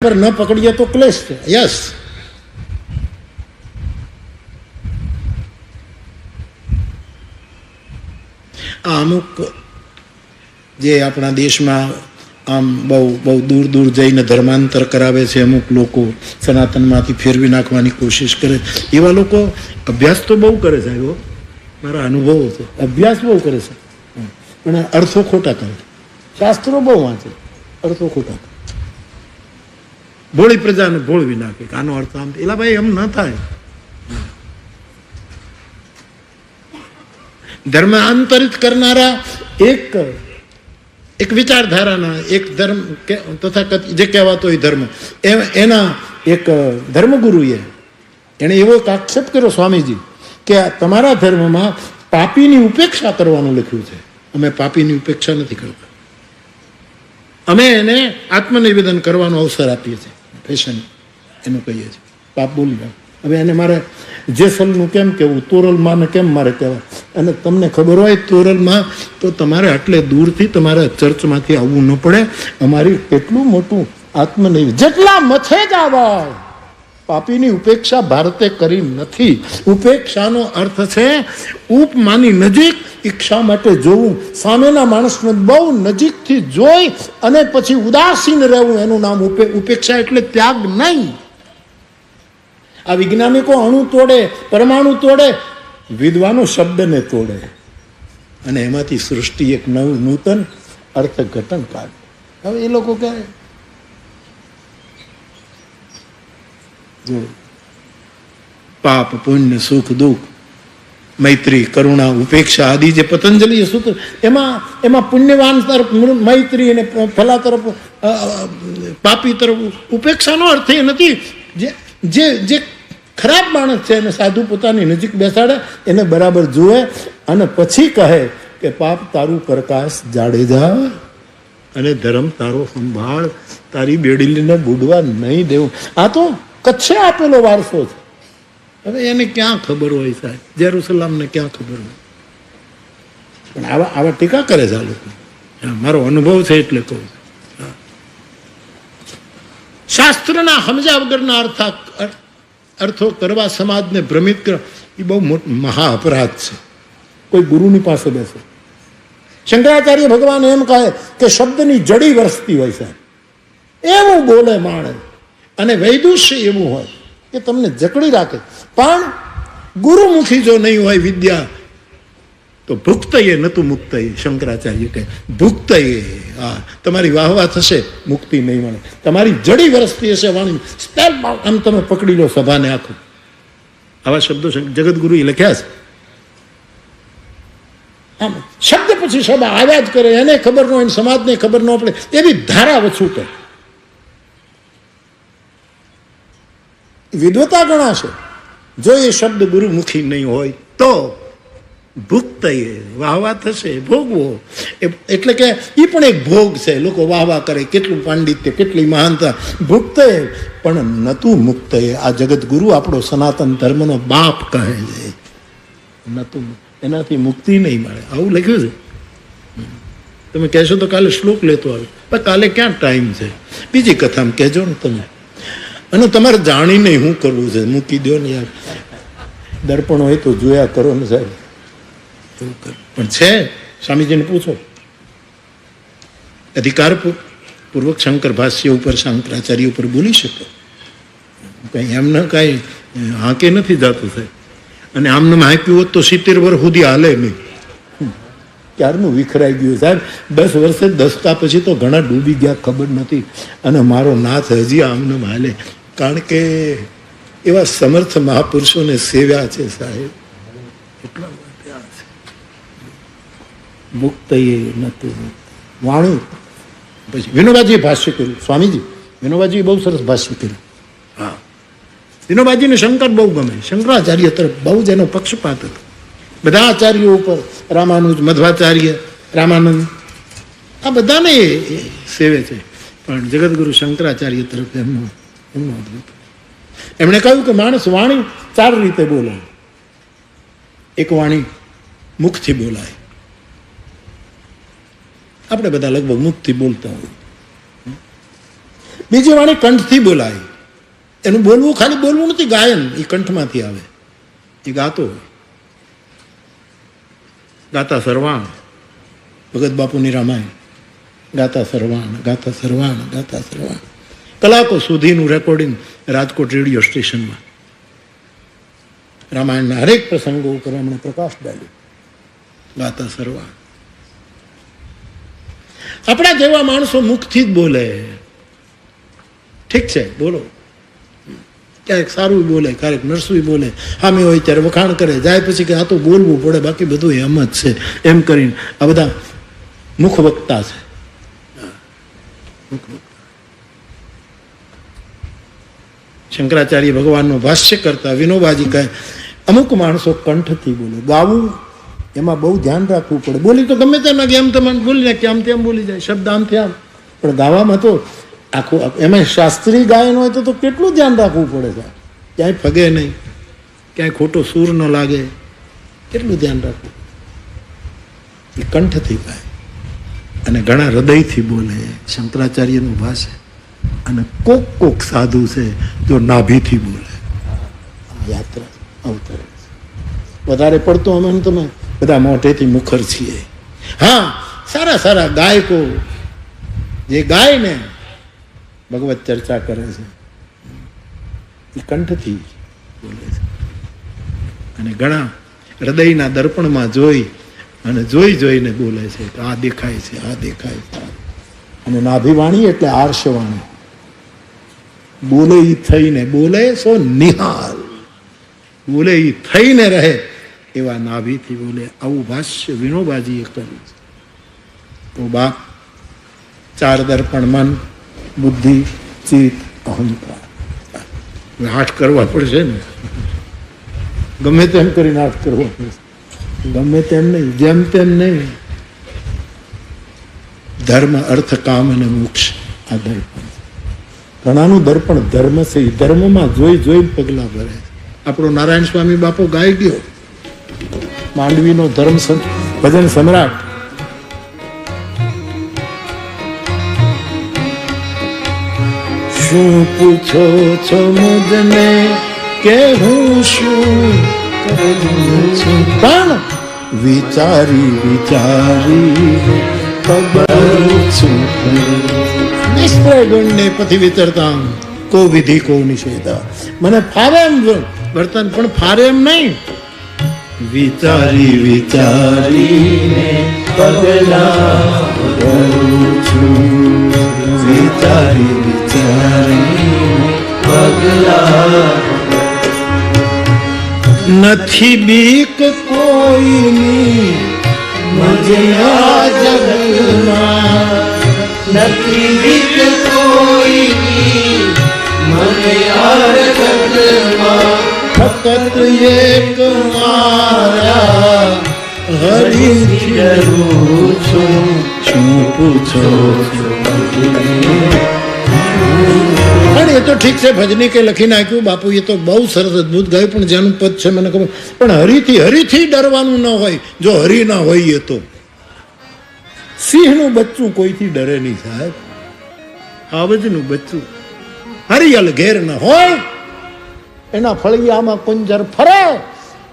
પર ન પકડીએ તો ક્લેશ છે. યસ, આ અમુક જે આપણા દેશમાં આમ બહુ દૂર દૂર જઈને ધર્માંતર કરાવે છે અમુક લોકો, સનાતનમાંથી ફેરવી નાખવાની કોશિશ કરે, એવા લોકો અભ્યાસ તો બહુ કરે છે. એવો મારા અનુભવો છે. અભ્યાસ બહુ કરે છે પણ અર્થો ખોટા કરે. શાસ્ત્રો બહુ વાંચે, અર્થો ખોટા કરે. ભોળી પ્રજાને ભોળવી નાખે કે આનો અર્થ આમ. એલા ભાઈ, એમ ન થાય. ધર્માંતરિત કરનારા એક વિચારધારાના એક ધર્મ તથા જે કહેવાતો હોય ધર્મ, એના એક ધર્મગુરુએ એને એવો આક્ષેપ કર્યો સ્વામીજી કે તમારા ધર્મમાં પાપીની ઉપેક્ષા કરવાનું લખ્યું છે. અમે પાપીની ઉપેક્ષા નથી કરતા, અમે એને આત્મનિવેદન કરવાનો અવસર આપીએ છીએ. ફેશન એનું કહીએ છીએ. પાપ બોલી જાય. હવે એને મારે જેસલનું કેમ કહેવું, તોરલમાં કેમ મારે કહેવાય? અને તમને ખબર હોય તોરલમાં તો તમારે આટલે દૂરથી તમારા ચર્ચમાંથી આવવું ન પડે. અમારી કેટલું મોટું આત્મનિવેદન, જેટલા મથે જ આવા પાપીની ઉપેક્ષા ભારતે કરી નથી. ઉપેક્ષાનો અર્થ છે ઉપમાની નજીક ઈચ્છા માટે જોવું, સામેના માણસને બહુ નજીકથી જોઈ અને પછી ઉદાસીન રહેવું, એનું નામ ઉપેક્ષા. એટલે ત્યાગ નહીં. આ વૈજ્ઞાનિકો અણુ તોડે, પરમાણુ તોડે, વિદ્વાનો શબ્દને તોડે અને એમાંથી સૃષ્ટિ એક નૂતન અર્થઘટન કાઢે. હવે એ લોકો કહે પાપ પુણ્ય સુખ દુઃખ મૈત્રી કરુણા ઉપેક્ષા આદિ જે પતંજલિ સૂત્ર, એમાં પુણ્યવાન તરફ મૈત્રી અને ફલા તરફ પાપી તરફ ઉપેક્ષાનો અર્થ એ નથી. જે ખરાબ માણસ છે એને સાધુ પોતાની નજીક બેસાડે, એને બરાબર જુએ અને પછી કહે કે પાપ તારું પ્રકાશ જાડેજા અને ધર્મ તારો સંભાળ, તારી બેડીલીને બુડવા નહીં દેવું. આ તો કચ્છે આપેલો વારસો છે. હવે એને ક્યાં ખબર હોય સાહેબ? જેરુસલામને ક્યાં ખબર હોય? પણ આવા ટીકા કરે છે આ લોકો. મારો અનુભવ છે એટલે કહું. શાસ્ત્રના સમજ્યા વગરના અર્થો કરવા, સમાજને ભ્રમિત કરવા, એ બહુ મહા અપરાધ છે. કોઈ ગુરુની પાસે બેસે. શંકરાચાર્ય ભગવાન એમ કહે કે શબ્દની જડી વરસતી હોય સાહેબ, એવું બોલે માણસ. અને વૈદુષ્ય એવું હોય કે તમને જકડી રાખે. પણ ગુરુમુખી જો નહીં હોય વિદ્યા તો ભુક્તયે નતું મુક્તયે. શંકરાચાર્ય કહે ભુક્તયે, હા, તમારી વાહવા થશે, મુક્તિ નહીં મળે. તમારી જડી વરસતી હશે વાણી, સ્પેલ આમ તમે પકડી લો સભાને આખું. આવા શબ્દો જગતગુરુએ લખ્યા છે. આમ શબ્દ પછી સભા આવ્યા જ કરે, એને ખબર ન હોય, સમાજને ખબર ન પડે, એવી ધારા વછું કરે. વિદ્વતા ગણાશે જો એ શબ્દ ગુરુમુખી નહીં હોય તો. ભુક્તયે, વાહવા થશે, ભોગવો. એટલે કે એ પણ એક ભોગ છે. લોકો વાહવા કરે, કેટલું પાંડિત્ય, કેટલી મહાનતા. ભુક્તયે પણ નતું મુક્તયે. આ જગતગુરુ આપણો સનાતન ધર્મનો બાપ કહે છે. નતું, એનાથી મુક્તિ નહીં મળે. આવું લખ્યું છે. તમે કહેશો તો કાલે શ્લોક લેતો આવે, પણ કાલે ક્યાં ટાઈમ છે? બીજી કથામાં કહેજો ને તમે. અને તમારે જાણીને શું કરવું છે મૂકી દો ને યાર. દર્પણ હોય તો જોયા કરો ને સાહેબ. પણ છે, સ્વામીજીને પૂછો. અધિકાર પૂર્વક શંકર ભાષ્ય ઉપર, શંકરાચાર્ય ઉપર બોલી શકો. કઈ એમને કઈ હાંકે નથી જાતું સાહેબ. અને આમને હાંક્યું હોત તો 70 વર્ષ સુધી હાલે નહીં. ક્યારનું વિખરાઈ ગયું સાહેબ. 10 વર્ષે દસકા પછી તો ઘણા ડૂબી ગયા, ખબર નથી. અને મારો નાથ હજી આમને હાલે, કારણ કે એવા સમર્થ મહાપુરુષોને સેવ્યા છે સાહેબ. એટલા માટે આ છે મુક્ત એ નતું વાણું. પછી વિનોબાજીએ ભાષ્ય કર્યું. સ્વામીજી વિનોબાજીએ બહુ સરસ ભાષ્ય કર્યું. હા, વિનોબાજીને શંકર બહુ ગમે. શંકરાચાર્ય તરફ બહુ જ એનો પક્ષપાત હતો. બધા આચાર્યો ઉપર, રામાનુજ, મધ્વાચાર્ય, રામાનંદ, આ બધાને સેવે છે. પણ જગતગુરુ શંકરાચાર્ય તરફ એમનું અદભુત. એમણે કહ્યું કે માણસ વાણી 4 રીતે બોલાય. એક વાણી મુખથી બોલાય. આપણે બધા લગભગ મુખથી બોલતા હોય. બીજી વાણી કંઠથી બોલાય. એનું બોલવું ખાલી બોલવું નથી, ગાયન એ કંઠમાંથી આવે, એ ગાતો હોય. ગાતા સર્વાણ, ભગત બાપુની રામાયણ, ગાતા સર્વાણ, ગાતા સર્વાણ, ગાતા સર્વાણ. કલાકો સુધીનું રેકોર્ડિંગ રાજકોટ રેડિયો સ્ટેશનમાં રામાયણના હરેક પ્રસંગો ઉપર એમણે પ્રકાશ ડાલ્યો. ગાતા સર્વાણ. આપણા જેવા માણસો મુખથી જ બોલે, ઠીક છે બોલો, ક્યારેક સારું બોલે, ક્યારેક નરસું બોલે, સામે હોય ત્યારે વખાણ કરે, જાય પછી કે આ તો બોલવું પડે, બાકી બધું એમ જ છે, એમ કરીને આ બધા મુખ વક્તા છે. શંકરાચાર્ય ભગવાનનું ભાષ્ય કરતા વિનોબાજી કહે અમુક માણસો કંઠથી બોલે. ગાવું એમાં બહુ ધ્યાન રાખવું પડે. બોલી તો ગમે તેમ નાખે, એમ તમે બોલી નાખે, આમ તેમ બોલી જાય, શબ્દ આમથી આમ, પણ ગાવામાં તો આખું એમાં શાસ્ત્રીય ગાયન હોય તો કેટલું ધ્યાન રાખવું પડે છે. ક્યાંય ફગે નહીં, ક્યાંય ખોટો સૂર ન લાગે, કેટલું ધ્યાન રાખવું. એ કંઠથી ગાય અને ઘણા હૃદયથી બોલે, શંકરાચાર્યનું ભાષે. અને કોક સાધુ છે જો નાભીથી બોલે. યાત્રા અવતરે વધારે પડતો અમે તમે બધા મોઢેથી મુખર છીએ. હા, સારા સારા ગાયકો જે ગાય ને ભગવત ચર્ચા કરે છે એ કંઠથી બોલે છે. અને ઘણા હૃદયના દર્પણમાં જોઈ અને જોઈને બોલે છે કે આ દેખાય છે, આ દેખાય છે. અને નાભિવાણી એટલે આર્ષવાણી. બોલે ઈ થઈને બોલે, સો નિહાલ બોલે ઈ થઈને રહે એવા નાભીથી બોલે. આવું ભાષ્ય વિનોબાજીએ કર્યું છે. તો બાપ, ચાર દર્પણ મન, બુદ્ધિ, ચિત્ત, અહંકાર, હાથ કરવા પડશે ને. ગમે તેમ કરીને હાથ કરવો પડશે, ગમે તેમ નહીં, જેમ તેમ નહીં. ધર્મ, અર્થ, કામ અને મોક્ષ આ દર્પણ. ઘણાનું દર્પણ ધર્મ છે, એ ધર્મમાં જોઈ પગલા ભરે. આપણો નારાયણ સ્વામી બાપો ગાઈ ગયો, માંડવીનો ધર્મ ભજન સમ્રાટ. શું પૂછો છો મુજને કે હું શું કરું છું, પણ વિચારી ખબર છું. નિષ્પ્રય ગુણને પથી વિતરતા કો વિધિ કો નિષેધા. મને ફાવે એમ વર્તન, પણ ફારે એમ નહીં. વિચારીને પગલા ભરું છું, વિચારીને પગલા. નથી બીક કોઈની મને આ જગતમાં, નથી બીક કોઈની મને આ જગતમાં. ફકત એક મારા હરિથી ડરું છું. શું પૂછો છો? પણ એ તો ઠીક છે, ભજની કે લખી નાખ્યું બાપુ, એ તો બહુ સરસ અદભુત ગાયું, પણ જેનું પદ છે મને ખબર. પણ હરિથી ડરવાનું ન હોય. જો હરિ ના હોય એ તો સિંહનું બચ્ચું કોઈથી ડરે નહીં સાહેબ. આવજનું બચ્ચું હરિયલ ઘેર ન હોય, એના ફળિયામાં કુંજર ફરે,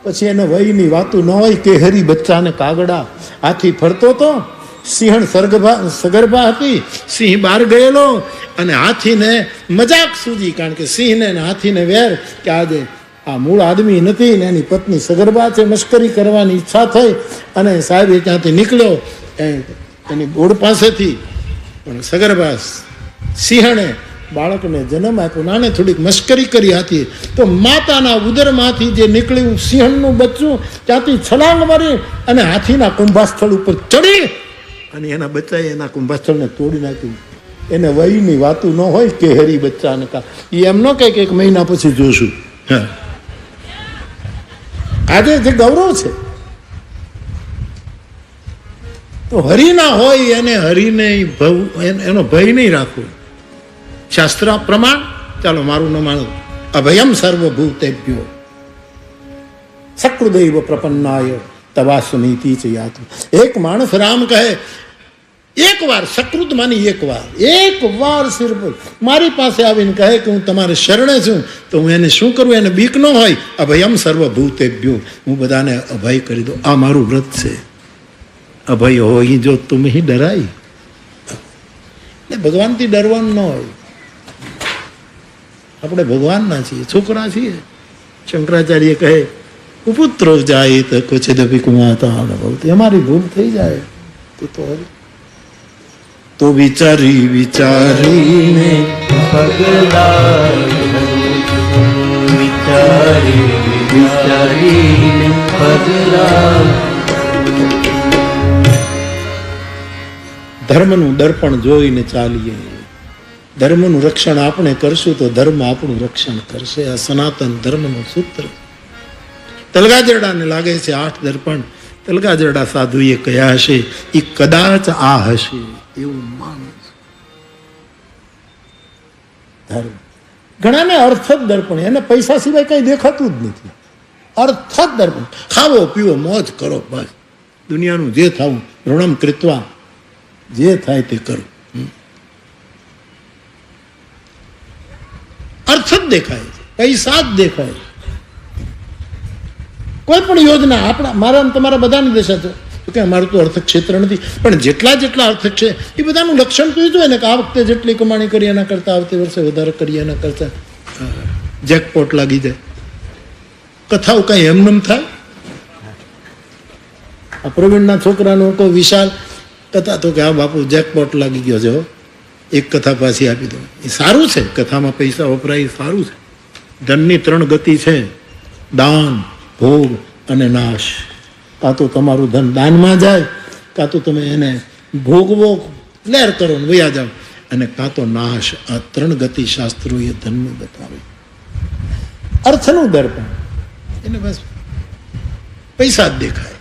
પછી એને વયની વાતું ન હોય. કે હરી બચ્ચાને કાગડા હાથી ફરતો તો, સિંહણ સગર્ભા હતી, સિંહ બહાર ગયેલો અને હાથીને મજાક સૂજી, કારણ કે સિંહને હાથીને વેર કે આજે આ મૂળ આદમી નથી ને એની પત્ની સગર્ભા છે, મશ્કરી કરવાની ઈચ્છા થઈ અને સાહેબ એ ત્યાંથી નીકળ્યો એની બોર્ડ પાસેથી. પણ સગર્ભા સિંહણે બાળકને જન્મ આપ્યો, નાને થોડીક મશ્કરી કરી હતી, તો માતાના ઉદરમાંથી જે નીકળ્યું સિંહણનું બચ્ચું ત્યાંથી છલાંગ મારી અને હાથીના કુંભાસ્થળ ઉપર ચડી અને એના બચ્ચાએ એના કુંભાસ્થળને તોડી નાખ્યું. એને વયની વાતું ન હોય કે હરી બચ્ચાને કા, એ એમ ન કહે કે 1 મહિના પછી જોશું. આજે જે ગૌરવ છે તો હરિ ના હોય એને હરિને એનો ભય નહીં રાખવો. શાસ્ત્ર પ્રમાણ, ચાલો મારું ન માનું, અભયમ સર્વભૂતેભ્યો સકૃદૈવ પ્રપન્નાય તવાસ્વનીતિ ચ યાતુ. એક માણસ રામ કહે એક વાર સકૃત માની એક વાર સિર પર મારી પાસે આવીને કહે કે હું તમારે શરણે છું, તો હું એને શું કરું? એને બીક ન હોય. અભયમ સર્વભૂતેભ્યો, હું બધાને અભય કરી દઉં. આ મારું વ્રત છે. અભય હોય જો તુમ હી ડરાય. ભગવાનથી ડરવાનું ન હોય. આપણે ભગવાનના છીએ, છોકરા છીએ. શંકરાચાર્ય કહે કુપુત્રો જાય તો ક્વચિદપી કુમાતા ભવતી. અમારી ભૂલ થઈ જાય તો વિચારી વિચારીને ધર્મનું દર્પણ જોઈને ચાલીએ. ધર્મનું રક્ષણ આપણે કરશું તો ધર્મ આપણું રક્ષણ કરશે. આ સનાતન ધર્મનું સૂત્ર. તલગાજરડાને લાગે છે 8 દર્પણ. તલગાજરડા સાધુએ કયા હશે એ કદાચ આ હશે એવું માનું. ધર્મ ઘણાને અર્થ જ દર્પણ, એને પૈસા સિવાય કઈ દેખાતું જ નથી. અર્થ જ દર્પણ. ખાવો પીવો મોજ કરો, બસ દુનિયાનું જે થવું ઋણમ કૃત્વા, જે થાય તે કરો. અર્થ જ દેખાય છે, પૈસા જ દેખાય. કોઈ પણ યોજના આપણા મારા તમારા બધાને દેશા છે કે અમારું તો અર્થ ક્ષેત્ર નથી, પણ જેટલા અર્થ છે એ બધાનું લક્ષણ તો એ જ હોય ને કે આ વખતે જેટલી કમાણી કરી એના કરતા આવતી વર્ષે વધારે કરીએ એના કરતા જેકપોટ લાગી જાય. કથાઓ કઈ એમનેમ થાય? આ પ્રવીણના છોકરાનો કોઈ વિશાલ કથા તો કે આ બાપુ જેકપોટ લાગી ગયો છે, એક કથા પાછી આપી દો. એ સારું છે, કથામાં પૈસા વપરાય સારું છે. ધનની 3 ગતિ છે, દાન, ભોગ અને નાશ. કાં તો તમારું ધન દાનમાં જાય, કાં તો તમે એને ભોગવો લહેર કરો ને વયા જાઓ, અને કાં તો નાશ. આ 3 ગતિ શાસ્ત્રોએ ધનનું બતાવે. અર્થનું દર્પણ એને બસ પૈસા જ દેખાય.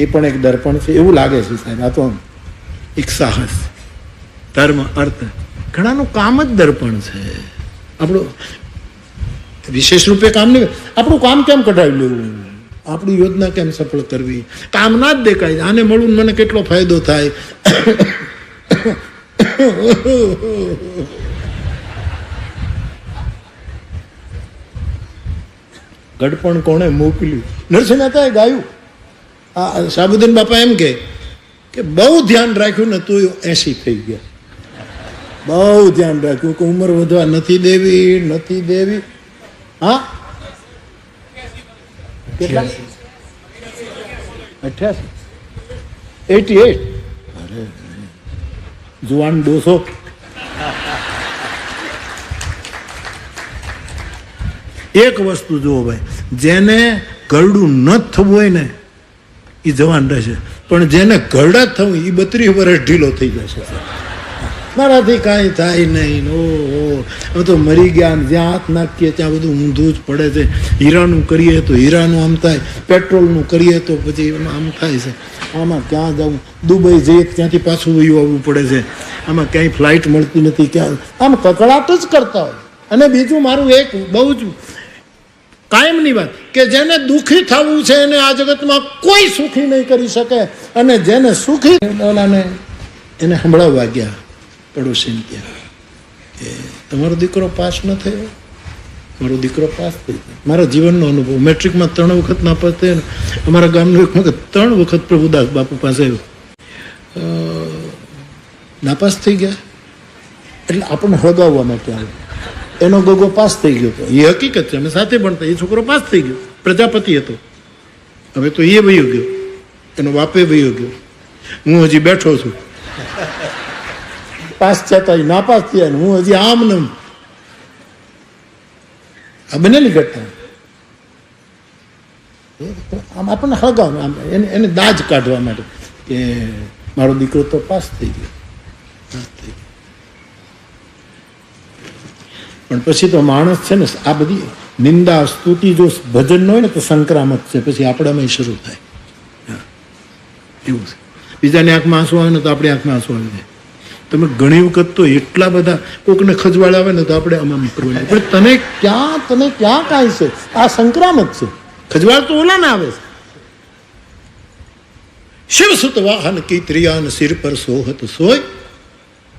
એ પણ એક દર્પણ છે એવું લાગે છે સાહેબ. આ તો એક સાહસ. ધર્મ અર્થ ઘણાનું કામ જ દર્પણ છે. આપણું વિશેષ રૂપે કામ નહીં, આપણું કામ કેમ કઢાવી લેવું, આપણી યોજના કેમ સફળ કરવી, કામ ના જ દેખાય. આને મળવું મને કેટલો ફાયદો થાય. ગડપણ કોણે મોકલ્યું? નરસિંહ મહેતાએ ગાયું. આ શાહબુદ્દીન બાપા એમ કે બહુ ધ્યાન રાખ્યું ને તું 80 થઈ ગયા. બહુ ધ્યાન રાખ્યું કે ઉંમર વધવા નથી દેવી. હા, કેટલા? 88. અરે જુવાન 200. એક વસ્તુ જુઓ ભાઈ, જેને ગરડું ન થવું હોય ને એ જવાન રહેશે, પણ જેને ગરડા થવું એ 32 વર્ષ ઢીલો થઈ જશે. મારાથી કાંઈ થાય નહીં. ઓહો તો મરી ગયા. જ્યાં હાથ નાખીએ ત્યાં બધું ઊંધું જ પડે છે. હીરાનું કરીએ તો હીરાનું આમ થાય, પેટ્રોલનું કરીએ તો પછી આમ થાય છે. આમાં ક્યાં જવું? દુબઈ જઈએ ત્યાંથી પાછું વયું આવવું પડે છે. આમાં ક્યાંય ફ્લાઇટ મળતી નથી. ક્યાં આમ કકળાટ જ કરતા હોય. અને બીજું મારું એક બહુ જ કાયમની વાત કે જેને દુઃખી થવું છે એને આ જગતમાં કોઈ સુખી નહીં કરી શકે. અને જેને સુખી ઓલાને એને સંભળાવવા ગયા પડોશીને ત્યાં કે તમારો દીકરો પાસ ન થયો. મારો દીકરો પાસ થઈ ગયો. મારા જીવનનો અનુભવ. મેટ્રિકમાં 3 વખત નાપાસ થયો. અમારા ગામનો એક વખત 3 વખત પ્રભુદાસ બાપુ પાસે નાપાસ થઈ ગયા. એટલે આપણને હળગાવવા માટે આવે. એનો ગોગો પાસ થઈ ગયો હતો, એ હકીકત છે. અમે સાથે ભણતા. એ છોકરો પાસ થઈ ગયો, પ્રજાપતિ હતો. હવે તો એ વયો ગયો, એનો બાપે વયો ગયો. હું હજી બેઠો છું. પાસ થતા નાપાસ થયા ને હું હજી આમ ને આ બનેલી ઘટના. આમ આપણને હળગાવ એને દાજ કાઢવા માટે કે મારો દીકરો તો પાસ થઈ ગયો. પણ પછી તો માણસ છે ને આ બધી નિંદા સ્તુતિ જો ભજન હોય ને તો સંક્રામક છે. પછી આપણામાં શરૂ થાય એવું છે. બીજાની આંખમાં આંસુ આવે ને તો આપણી આંખમાં આંસુ આવી જાય. તમે ઘણી વખત તો એટલા બધા કોકને ખજવાળ આવે ને તો આપણે આમાં કરવાનું, પણ તને ક્યાં કાંઈ છે. આ સંક્રામક છે. ખજવાળ તો ઓલાને આવે છે. શિવ સુત વાહન કી ત્રિયાન સિર પર સોહત સોય,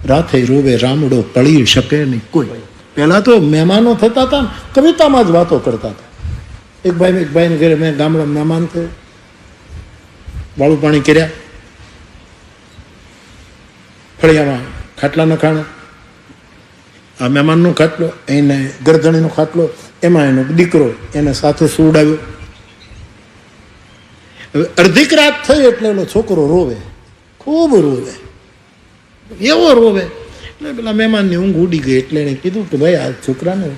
રાતે રોવે રામડો પળી શકે નહીં કોઈ. પહેલા તો મહેમાનો થતા હતા, કવિતામાં જ વાતો કરતા હતા. એક ભાઈને ઘરે મેં ગામડા મહેમાન થયો, વાળું પાણી કર્યા, ફળિયામાં ખાટલા નખાણા, આ મહેમાનનો ખાટલો, એને ગરદણીનો ખાટલો, એમાં એનો દીકરો એને સાથે સુવડાવ્યો. હવે અડધીક રાત થઈ એટલે એનો છોકરો રોવે, ખૂબ રોવે, એવો રોવે એટલે પેલા મહેમાનની ઊંઘ ઉડી ગઈ. એટલે એને કીધું કે ભાઈ આ છોકરાને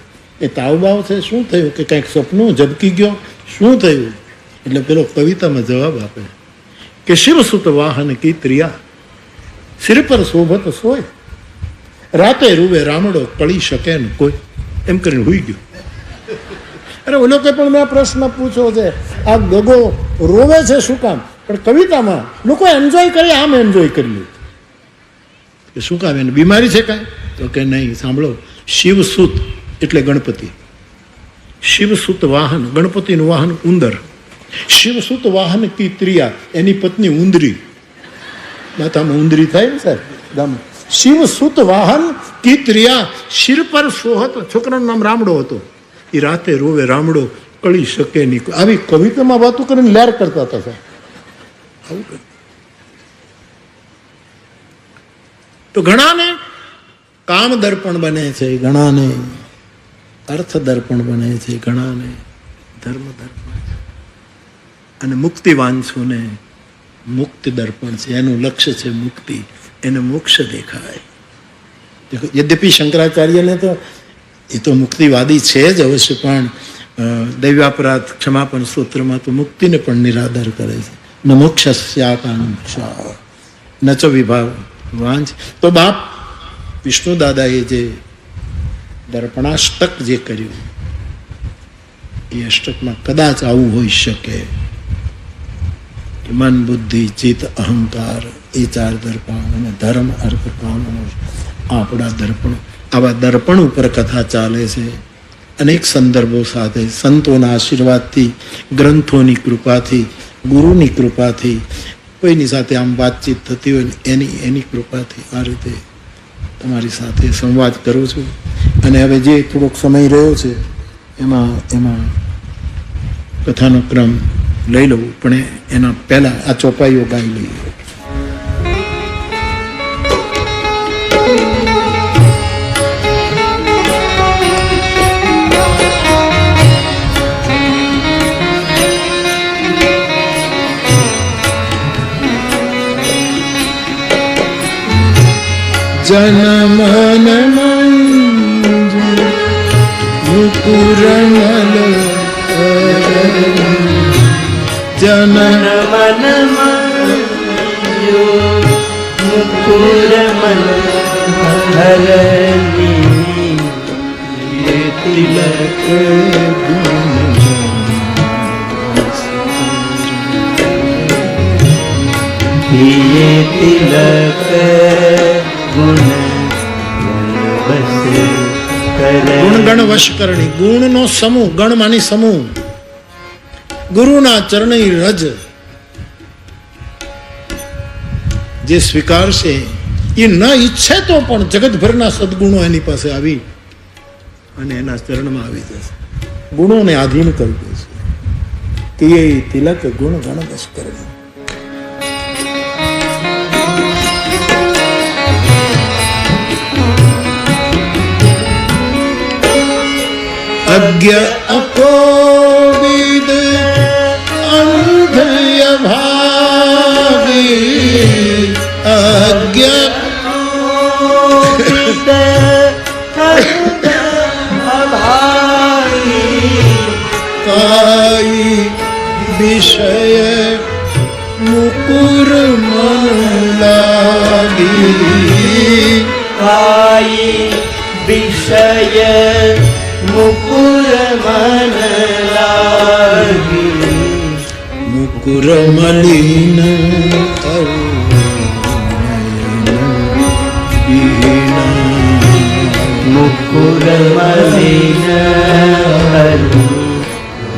એ તાવ બાવ છે, શું થયું, કે કંઈક સપનું ઝબકી ગયો, શું થયું? એટલે પેલો કવિતામાં જવાબ આપે કે શિવ સુત વાહન કી ત્રિયા સિર પર શોભત સોય, રાતે રૂવે રામડો કળી શકે ને કોઈ. એમ કરીને હુઈ ગયો. અરે ઓલો કે પણ મેં પ્રશ્ન પૂછ્યો છે, આ ગગો રોવે છે શું કામ? પણ કવિતામાં લોકો એન્જોય કરે, આમ એન્જોય કર્યું કે શું કામ, એને બીમારી છે કાંઈ? તો કે નહીં, સાંભળો, શિવસુત એટલે ગણપતિ, શિવસુત વાહન, ગણપતિનું વાહન ઉંદર, શિવસુત વાહન કી ત્રિયા, એની પત્ની ઉંદરી, માથામાં ઉંદરી થાય ને સાહેબ ગામ. શિવસુત વાહન કી ત્રિયા શિર પર સોહત, છોકરાનું નામ રામડો હતો, એ રાતે રોવે રામડો કળી શકે નહીં. આવી કવિતામાં વાતો કરીને લેર કરતા હતા સાહેબ. આવું તો ઘણાને કામ દર્પણ બને છે, ઘણાને અર્થ દર્પણ બને છે, ઘણાને ધર્મ દર્પણ છે, અને મુક્તિવાંછોને મુક્તિ દર્પણ છે. એનું લક્ષ્ય છે મુક્તિ, એને મોક્ષ દેખાય. યદ્યપિ શંકરાચાર્યને તો એ તો મુક્તિવાદી છે જ અવશ્ય, પણ દૈવાપરાધ ક્ષમાપન સૂત્રમાં તો મુક્તિને પણ નિરાદર કરે છે. ન મોક્ષસ્યાકાંક્ષા ન ચ વિભાવ વાંચ. તો બાપ વિષ્ણુ દાદાએ જે દર્પણાષ્ટક જે કર્યું, એ અષ્ટકમાં કદાચ આવું હોઈ શકે કે મન બુદ્ધિ ચિત્ત અહંકાર, એ ચાર દર્પણ, અને ધર્મ અર્થ કામ, આપણા દર્પણ. આવા દર્પણ ઉપર કથા ચાલે છે, અનેક સંદર્ભો સાથે, સંતોના આશીર્વાદથી, ગ્રંથોની કૃપાથી, ગુરુની કૃપાથી, કોઈની સાથે આમ વાતચીત થતી હોય એની કૃપાથી આ રીતે તમારી સાથે સંવાદ કરું છું. અને હવે જે થોડોક સમય રહ્યો છે એમાં કથાનો ક્રમ લઈ લઉં, પણ એના પહેલા આ ચોપાઈઓ ગાઈ લઈએ. જનમન મુકુરમલ જનમન મુકુરમલ હરની તિલક તિલક ગુણગણ વશ કરણી, ગુણનો સમૂહ, ગણ માની સમૂહ, ગુરુના ચરણી રજ જે સ્વીકારશે એ ન ઈચ્છે તો પણ જગતભરના સદગુણો એની પાસે આવી અને એના ચરણમાં આવી જશે. ગુણોને આધીન કરી દેશે. તે તિલક ગુણ ગણ વશ કરણી. અજ્ઞ અકોવિદ અંધય ભાગી, અજ્ઞ કાઈ વિષય મુકુર મન લાગી, કાઈ વિષય મુકુર મન લાગી, મુકુર મલિન મુકુર મલિન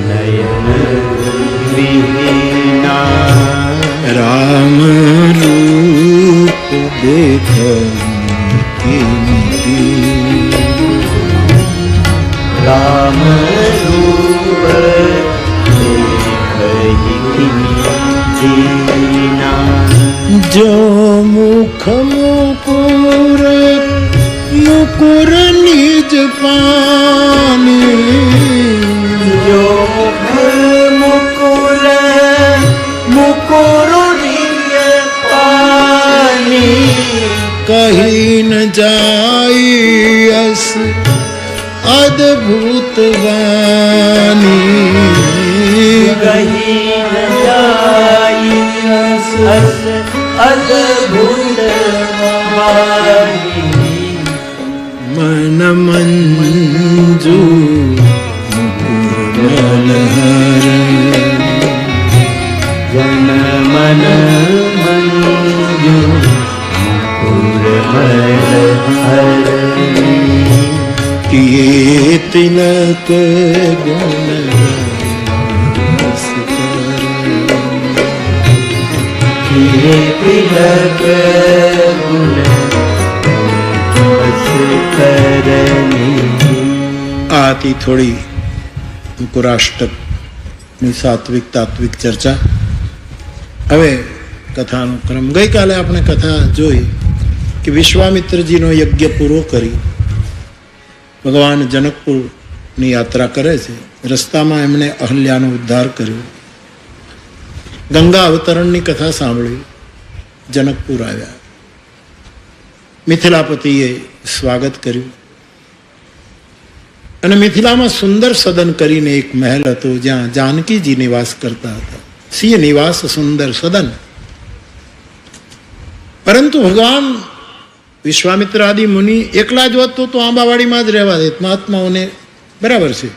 નયન વિહીના. રામ રૂપ દેખ રામ રૂપ જો મુખ મુકુર મુકુર નિજ પાની જો મુકુર મુકુર નિજ પાની કહી ન જાય અસ અદભુત વાણી કહી ન જાય અદભુત વાણી મન મંજુ મનહર જન મન મંજુ કિયે તિલક ગુણ કિયે તિલક ગુણ આથી થોડી મુકુરાષ્ટકની સાત્વિક તાત્વિક ચર્ચા. હવે કથાનો ક્રમ. ગઈકાલે આપણે કથા જોઈ કે વિશ્વામિત્રજીનો યજ્ઞ પૂરો કરી ભગવાન જનકપુરની યાત્રા કરે છે. રસ્તામાં એમણે અહલ્યાનો ઉદ્ધાર કર્યો. ગંગા અવતરણની કથા સાંભળી. જનકપુર આવ્યા. મિથિલાપતિએ સ્વાગત કર્યું અને મિથિલામાં સુંદર સદન કરીને એક મહેલ હતો જ્યાં જાનકીજી નિવાસ કરતા હતા. સિંહ નિવાસ સુંદર સદન. પરંતુ ભગવાન વિશ્વામિત્ર આદિ મુનિ એકલા જ હોત તો આંબાવાડીમાં જ રહેવા દે. મહાત્માઓને બરાબર છે,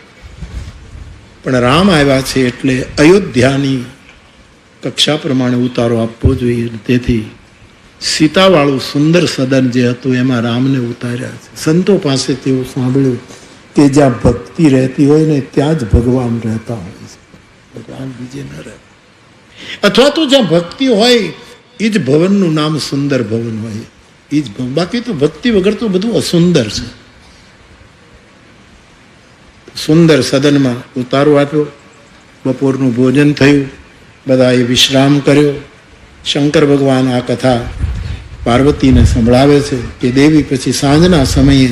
પણ રામ આવ્યા છે એટલે અયોધ્યાની કક્ષા પ્રમાણે ઉતારો આપવો જોઈએ. તેથી સીતાવાળું સુંદર સદન જે હતું એમાં રામને ઉતાર્યા છે. સંતો પાસે તેવું સાંભળ્યું કે જ્યાં ભક્તિ રહેતી હોય ને ત્યાં જ ભગવાન રહેતા હોય છે, ભગવાન બીજે ન રહે. અથવા તો જ્યાં ભક્તિ હોય એ જ ભવનનું નામ સુંદર ભવન હોય, એ જ ભવન. બાકી તો ભક્તિ વગર તો બધું અસુંદર છે. સુંદર સદનમાં ઉતારો આપ્યો. બપોરનું ભોજન થયું. બધાએ વિશ્રામ કર્યો. શંકર ભગવાન આ કથા પાર્વતીને સંભળાવે છે કે દેવી પછી સાંજના સમયે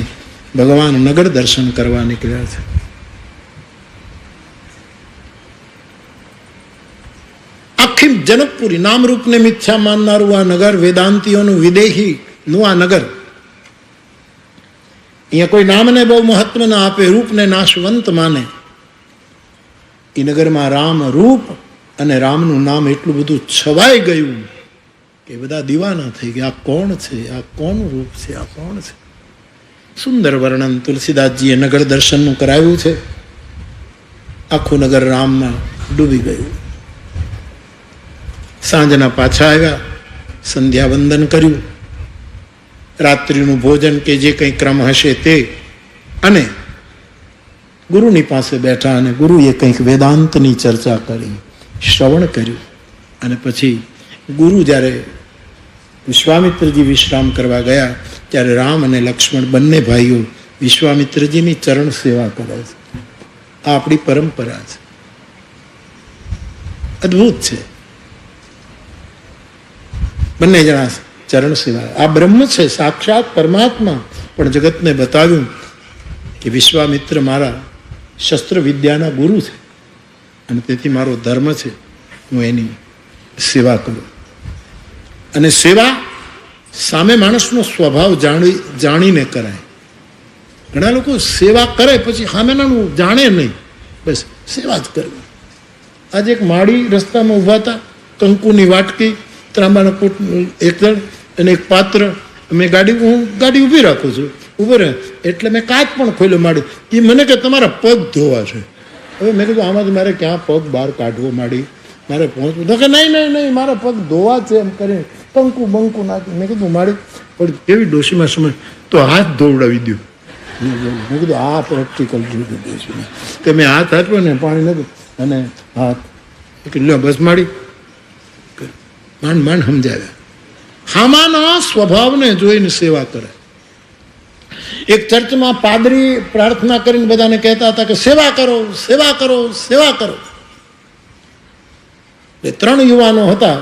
ભગવાન નગર દર્શન કરવા નીકળ્યા છે. આખી જનકપુરી નામરૂપને મિથ્યા માનનારું આ નગર, વેદાંતિઓનું વિદેહીનું આ નગર. અહીંયા કોઈ નામને બહુ મહત્વ ના આપે, રૂપને નાશવંત માને. એ નગરમાં રામ રૂપ અને રામનું નામ એટલું બધું છવાઈ ગયું કે બધા દીવાના થઈ ગયા. આ કોણ છે? આ કોનું રૂપ છે? આ કોણ છે? સુંદર વર્ણન તુલસીદાસજીએ નગર દર્શનનું કરાવ્યું છે. આખું નગર રામમાં ડૂબી ગયું. સાંજના પાછા આવ્યા. સંધ્યા વંદન કર્યું. રાત્રિનું ભોજન કે જે કંઈ ક્રમ હશે તે, અને ગુરુની પાસે બેઠા અને ગુરુએ કંઈક વેદાંતની ચર્ચા કરી, શ્રવણ કર્યું. અને પછી ગુરુ જ્યારે વિશ્વામિત્રજી વિશ્રામ કરવા ગયા ત્યારે રામ અને લક્ષ્મણ બંને ભાઈઓ વિશ્વામિત્રજીની ચરણ સેવા કરે છે. આ આપણી પરંપરા છે. અદ્ભુત છે. બંને જણા ચરણ સેવા. આ બ્રહ્મ છે, સાક્ષાત પરમાત્મા. પણ જગતને બતાવ્યું કે વિશ્વામિત્ર મારા શસ્ત્ર વિદ્યાના ગુરુ છે અને તેથી મારો ધર્મ છે હું એની સેવા કરું. અને સેવા સામે માણસનો સ્વભાવ જાણીને કરાય. ઘણા લોકો સેવા કરે પછી સામેનાનું જાણે નહીં, બસ સેવા જ કરવી. આજે એક માળી રસ્તામાં ઊભા હતા, કંકુની વાટકી, ત્રાંબાના કૂટ, એક જણ અને એક પાત્ર. હું ગાડી ઊભી રાખું છું, ઊભો રહે એટલે મેં કાચ પણ ખોલ્યો માડી. એ મને કે તમારા પગ ધોવા છે. હવે મેં કીધું આમાંથી મારે ક્યાં પગ બહાર કાઢવો માડી, મારે પહોંચવું? તો કે નહીં મારા પગ ધોવા છે એમ કરીને કંકુ બંકુ નાખી. મેં કીધું માડી પણ કેવી ડોશીમાં સમય તો હાથ ધોવડાવી દો. મેં કીધું આ પ્રેક્ટિકલ જોયું ડોશીમાં કે મેં હાથ આપ્યો ને પાણી નથી અને હાથ લ્યો બસ માડી. માંડ માંડ સમજાવ્યા. હામાના સ્વભાવને જોઈને સેવા કરે. એક ચર્ચમાં પાદરી પ્રાર્થના કરીને બધાને કહેતા હતા કે સેવા કરો, સેવા કરો, સેવા કરો. એ 3 યુવાનો હતા,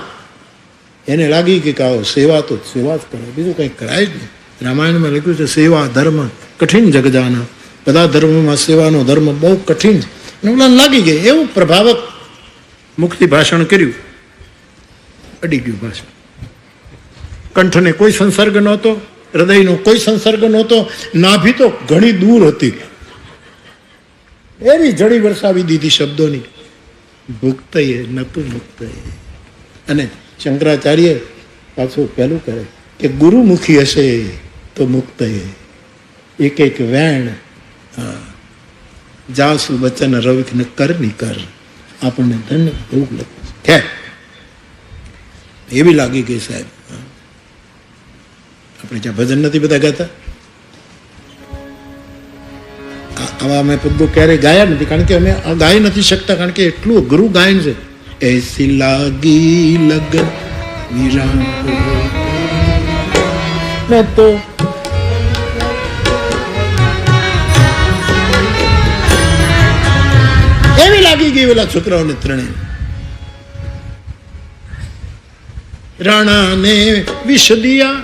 એને લાગી કે આવો સેવા તો સેવા જ કરે, બીજું કંઈ કરાય જ નહીં. રામાયણમાં લખ્યું છે સેવા ધર્મ કઠિન જગજાના. બધા ધર્મોમાં સેવાનો ધર્મ બહુ કઠિન છે. ઓલાને લાગી ગઈ. એવું પ્રભાવક મુક્તિ ભાષણ કર્યું, અડી ગયું ભાષણ. કંઠને કોઈ સંસર્ગ નહોતો, હૃદયનો કોઈ સંસર્ગ નહોતો, નાભી તો ઘણી દૂર હતી. એવી જડી વરસાવી દીધી શબ્દોની. ભુક્તએ નતું મુક્તએ. અને શંકરાચાર્ય પાછું પહેલું કરે કે ગુરુમુખી હશે તો મુક્તએ. એક એક વેણ જાસુ વચન રવિક ને કર ની કર. આપણને ધન ભોગ લખે એવી લાગી ગઈ સાહેબ. આપણે ત્યાં ભજન નથી બધા ગાતા, આવા અમે પદ્યો ક્યારેય ગાયા નથી, કારણ કે અમે ગાઈ નથી શકતા, કારણ કે એટલું અઘરું ગાયન છે. એસી લાગી લગન વિરામ મેં તો એવી લાગી ગઈ ઓલા છોકરાઓને ત્રણે. રાણાને વિષ દિયા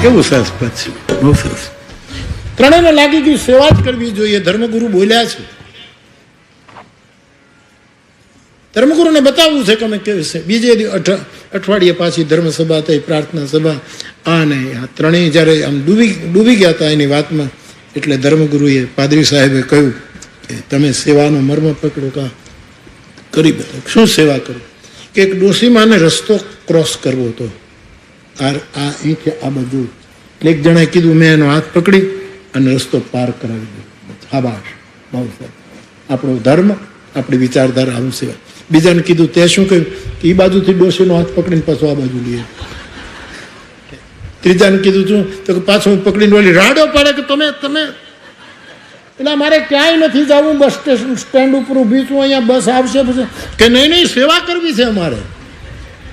કેવું સરસ પદ છે, બહુ સરસ. ત્રણેયને લાગી ગયું સેવા જ કરવી જોઈએ. ધર્મગુરુ બોલ્યા છે, ધર્મગુરુને બતાવવું છે કે અમે કેવી છે. બીજે અઠવાડિયે પાછી ધર્મસભા થઈ, પ્રાર્થના સભા. અને આ ત્રણેય જ્યારે આમ ડૂબી ગયા હતા એની વાતમાં, એટલે ધર્મગુરુએ પાદરી સાહેબે કહ્યું કે તમે સેવાનો મર્મ પકડો, કા કરી બતાવો. શું સેવા કરો? કે એક ડોશીમાને રસ્તો ક્રોસ કરવો હતો, અહીંથી આ બધું. એક જણાએ કીધું મેં એનો હાથ પકડી અને રસ્તો પાર કરાવી દીધો. શાબાશ, બહુ સરસ. આપણો ધર્મ, આપણી વિચારધારા આવું સેવા. બીજાને કીધું તે શું કહ્યું કે એ બાજુથી ડોશીનો હાથ પકડીને પાછો આ બાજુ લઈએ. ત્રીજાને કીધું શું તો કે પાછો હું પકડીને ઓલી રાડો પાડે કે તમે એટલે મારે ક્યાંય નથી જવું, બસ સ્ટેન્ડ ઉપર ઊભી છું, અહીંયા બસ આવશે પછી. કે નહીં સેવા કરવી છે અમારે.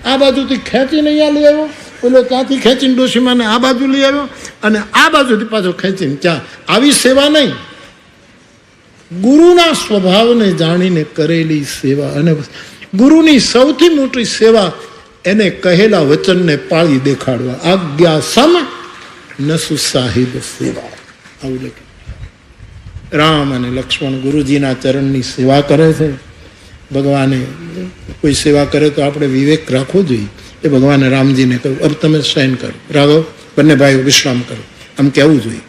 આ બાજુથી ખેંચીને અહીંયા લઈ આવ્યો, પેલો ત્યાંથી ખેંચીને ડોશીમાને આ બાજુ લઈ આવ્યો, અને આ બાજુથી પાછો ખેંચીને ત્યાં. આવી સેવા નહીં, ગુરુના સ્વભાવને જાણીને કરેલી સેવા. અને ગુરુની સૌથી મોટી સેવા એને કહેલા વચનને પાળી દેખાડવા. આજ્ઞા સમ નસુ સાહિબ સેવા. આવું લખ્યું. રામ અને લક્ષ્મણ ગુરુજીના ચરણની સેવા કરે છે. ભગવાને કોઈ સેવા કરે તો આપણે વિવેક રાખવો જોઈએ. એ ભગવાને રામજીને કહ્યું અબ તમે શયન કરો, રાઘવ બંને ભાઈઓ વિશ્રામ કરો, આમ કહેવું જોઈએ.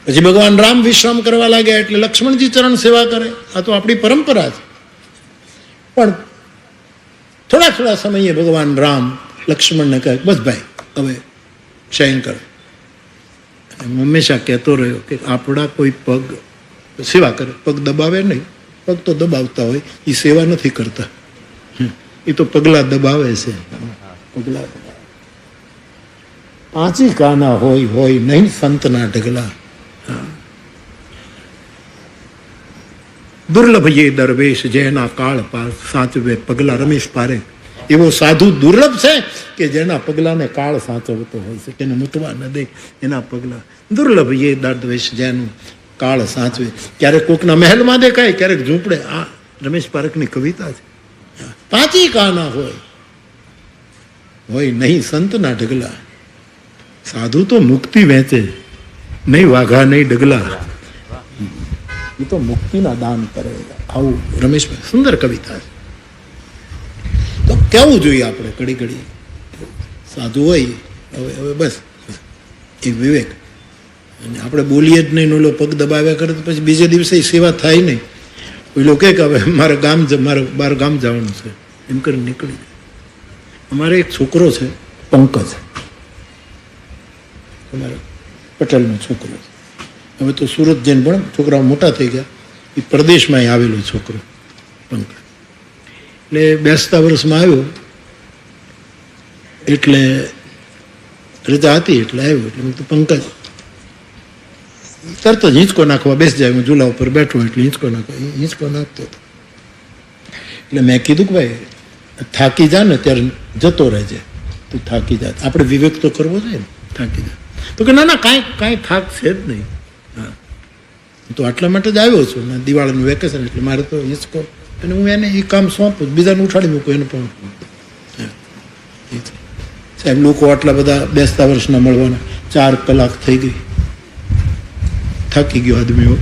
પછી ભગવાન રામ વિશ્રામ કરવા લાગ્યા એટલે લક્ષ્મણજી ચરણ સેવા કરે. આ તો આપણી પરંપરા છે. પણ થોડા સમયે ભગવાન રામ લક્ષ્મણને કહે બસ ભાઈ હવે શયન કરો. હંમેશા કહેતો રહ્યો કે આપણા કોઈ પગ સેવા કરે, પગ દબાવે નહીં. પગ તો દબાવતા હોય, એ સેવા નથી કરતા, એ તો પગલા દબાવે છે. પગલા પાંચી કાના હોય નહીં સંતના ઢગલા. દુર્લભ એ દરવેશ જેના કાળ પાસ સાચવે પગલા. રમેશ પારેખ એવો સાધુ દુર્લભ છે કે જેના પગલાને કાળ સાચવતો હોય છે, તેને મૂતવા ન દે એના પગલા. દુર્લભ એ દરવેશ જેનું કાળ સાચવે. ક્યારેક કોકના મહેલમાં દેખાય, ક્યારેક ઝૂંપડે. આ રમેશ પારેખની કવિતા છે. પાંચી કાના હોય નહીં સંતના ઢગલા. સાધુ તો મુક્તિ વેચે, નહીં વાઘા નહીં ડગલા. એ તો મુક્તિના દાન કરે. આવું રમેશભાઈ સુંદર કવિતા છે. તો કેવું જોઈએ આપણે ઘડી સાધુ હોય હવે બસ એક વિવેક. અને આપણે બોલીએ જ નહીં, ઓલો પગ દબાવ્યા કરે તો પછી બીજે દિવસે સેવા થાય નહીં. ઓલો કે હવે મારે બાર ગામ જવાનું છે એમ કરીને નીકળી જાય. અમારે એક છોકરો છે પંકજ, અમારે પટેલનો છોકરો છે. હવે તો સુરત જઈને પણ છોકરાઓ મોટા થઈ ગયા. એ પ્રદેશમાં આવેલો છોકરો પંકજ. એટલે બેસતા વર્ષમાં આવ્યો, એટલે રજા હતી એટલે આવ્યો. એટલે મેં તો પંકજ તરત જ હિંચકો નાખવા બેસી જાય. હું ઝૂલા ઉપર બેઠો એટલે હિંચકો નાખતો હતો. એટલે મેં કીધું કે ભાઈ થાકી જા ને ત્યારે જતો રહેજે, તું થાકી જા. આપણે વિવેક તો કરવો જોઈએ ને, થાકી જા. તો કે ના કાંઈ થાક છે જ નહીં. હા, તો આટલા માટે જ આવ્યો છું ને, દિવાળીનું વેકેશન એટલે મારે તો હિંચકો, અને હું એને એ કામ સોંપું, બીજાને ઉઠાડી મૂકું એને પણ. સાહેબ લોકો આટલા બધા બેસતા વર્ષના મળવાના, 4 કલાક થઈ ગઈ. થાકી ગયો આદમીઓ.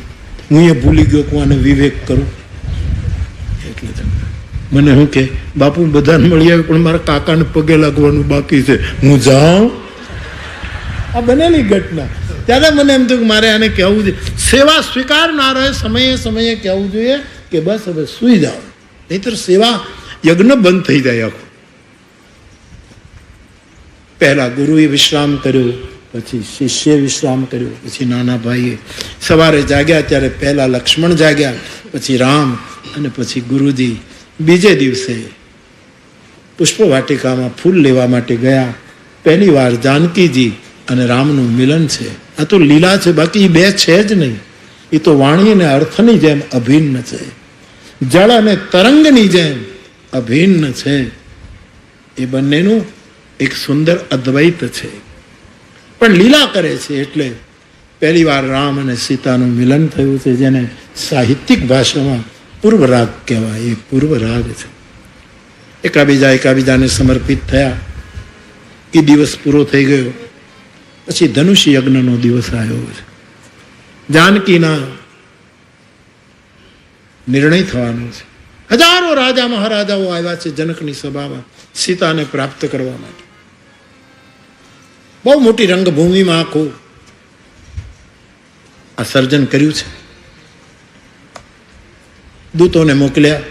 હું એ ભૂલી ગયો કે આને વિવેક કરું. એટલે મને શું કે બાપુ બધાને મળી આવે પણ મારા કાકાને પગે લાગવાનું બાકી છે, હું જાઉં. આ બનેલી ઘટના. ત્યારે મને એમ થયું કે મારે આને કહેવું છે, સેવા સ્વીકારનારે સમયે સમયે કહેવું જોઈએ કે બસ હવે સૂઈ જાઓ, નહીતર સેવા યજ્ઞ બંધ થઈ જાય આખું. પહેલા ગુરુએ વિશ્રામ કર્યો, પછી શિષ્યે વિશ્રામ કર્યો, પછી નાના ભાઈએ. સવારે જાગ્યા ત્યારે પહેલા લક્ષ્મણ જાગ્યા, પછી રામ, અને પછી ગુરુજી. બીજે દિવસે પુષ્પ વાટિકામાં ફૂલ લેવા માટે ગયા. પહેલી વાર જાનકીજી અને રામનું મિલન છે. આ તો લીલા છે, બાકી એ બે છે જ નહીં. એ તો વાણી અને અર્થની જેમ અભિન્ન છે, જળ અને તરંગની જેમ અભિન્ન છે. એ બંનેનું એક સુંદર અદ્વૈત છે, પણ લીલા કરે છે. એટલે પહેલી વાર રામ અને સીતાનું મિલન થયું છે, જેને સાહિત્યિક ભાષામાં પૂર્વ રાગ કહેવાય. એ પૂર્વ રાગ છે. એકાબીજાને સમર્પિત થયા. એ દિવસ પૂરો થઈ ગયો. પછી ધનુષ યજ્ઞનો દિવસ આવ્યો છે. જાનકીના નિર્ણય થવાનો છે. હજારો રાજા મહારાજાઓ આવ્યા છે જનકની સભામાં સીતાને પ્રાપ્ત કરવા માટે. બહુ મોટી રંગભૂમિમાં આખું આ સર્જન કર્યું છે. દૂતોને મોકલ્યા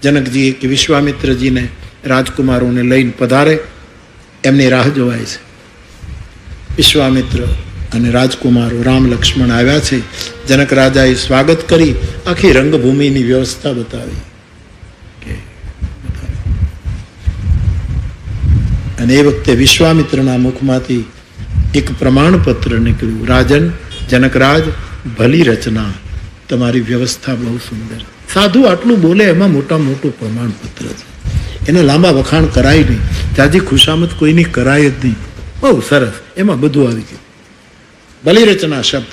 જનકજીએ કે વિશ્વામિત્રજીને રાજકુમારોને લઈને પધારે, એમની રાહ જોવાય છે. વિશ્વામિત્ર અને રાજકુમારો રામ લક્ષ્મણ આવ્યા છે. જનક રાજાએ સ્વાગત કરી આખી રંગભૂમિની વ્યવસ્થા બતાવી. અને એ વખતે વિશ્વામિત્રના મુખમાંથી એક પ્રમાણપત્ર નીકળ્યું. રાજન, જનકરાજ, ભલી રચના, તમારી વ્યવસ્થા બહુ સુંદર. સાધુ આટલું બોલે એમાં મોટા મોટું પ્રમાણપત્ર છે. એને લાંબા વખાણ કરાય નહીં, જાજી ખુશામત કોઈની કરાય જ નહીં. બહુ સરસ, એમાં બધું આવી ગયું. ભલી રચના શબ્દ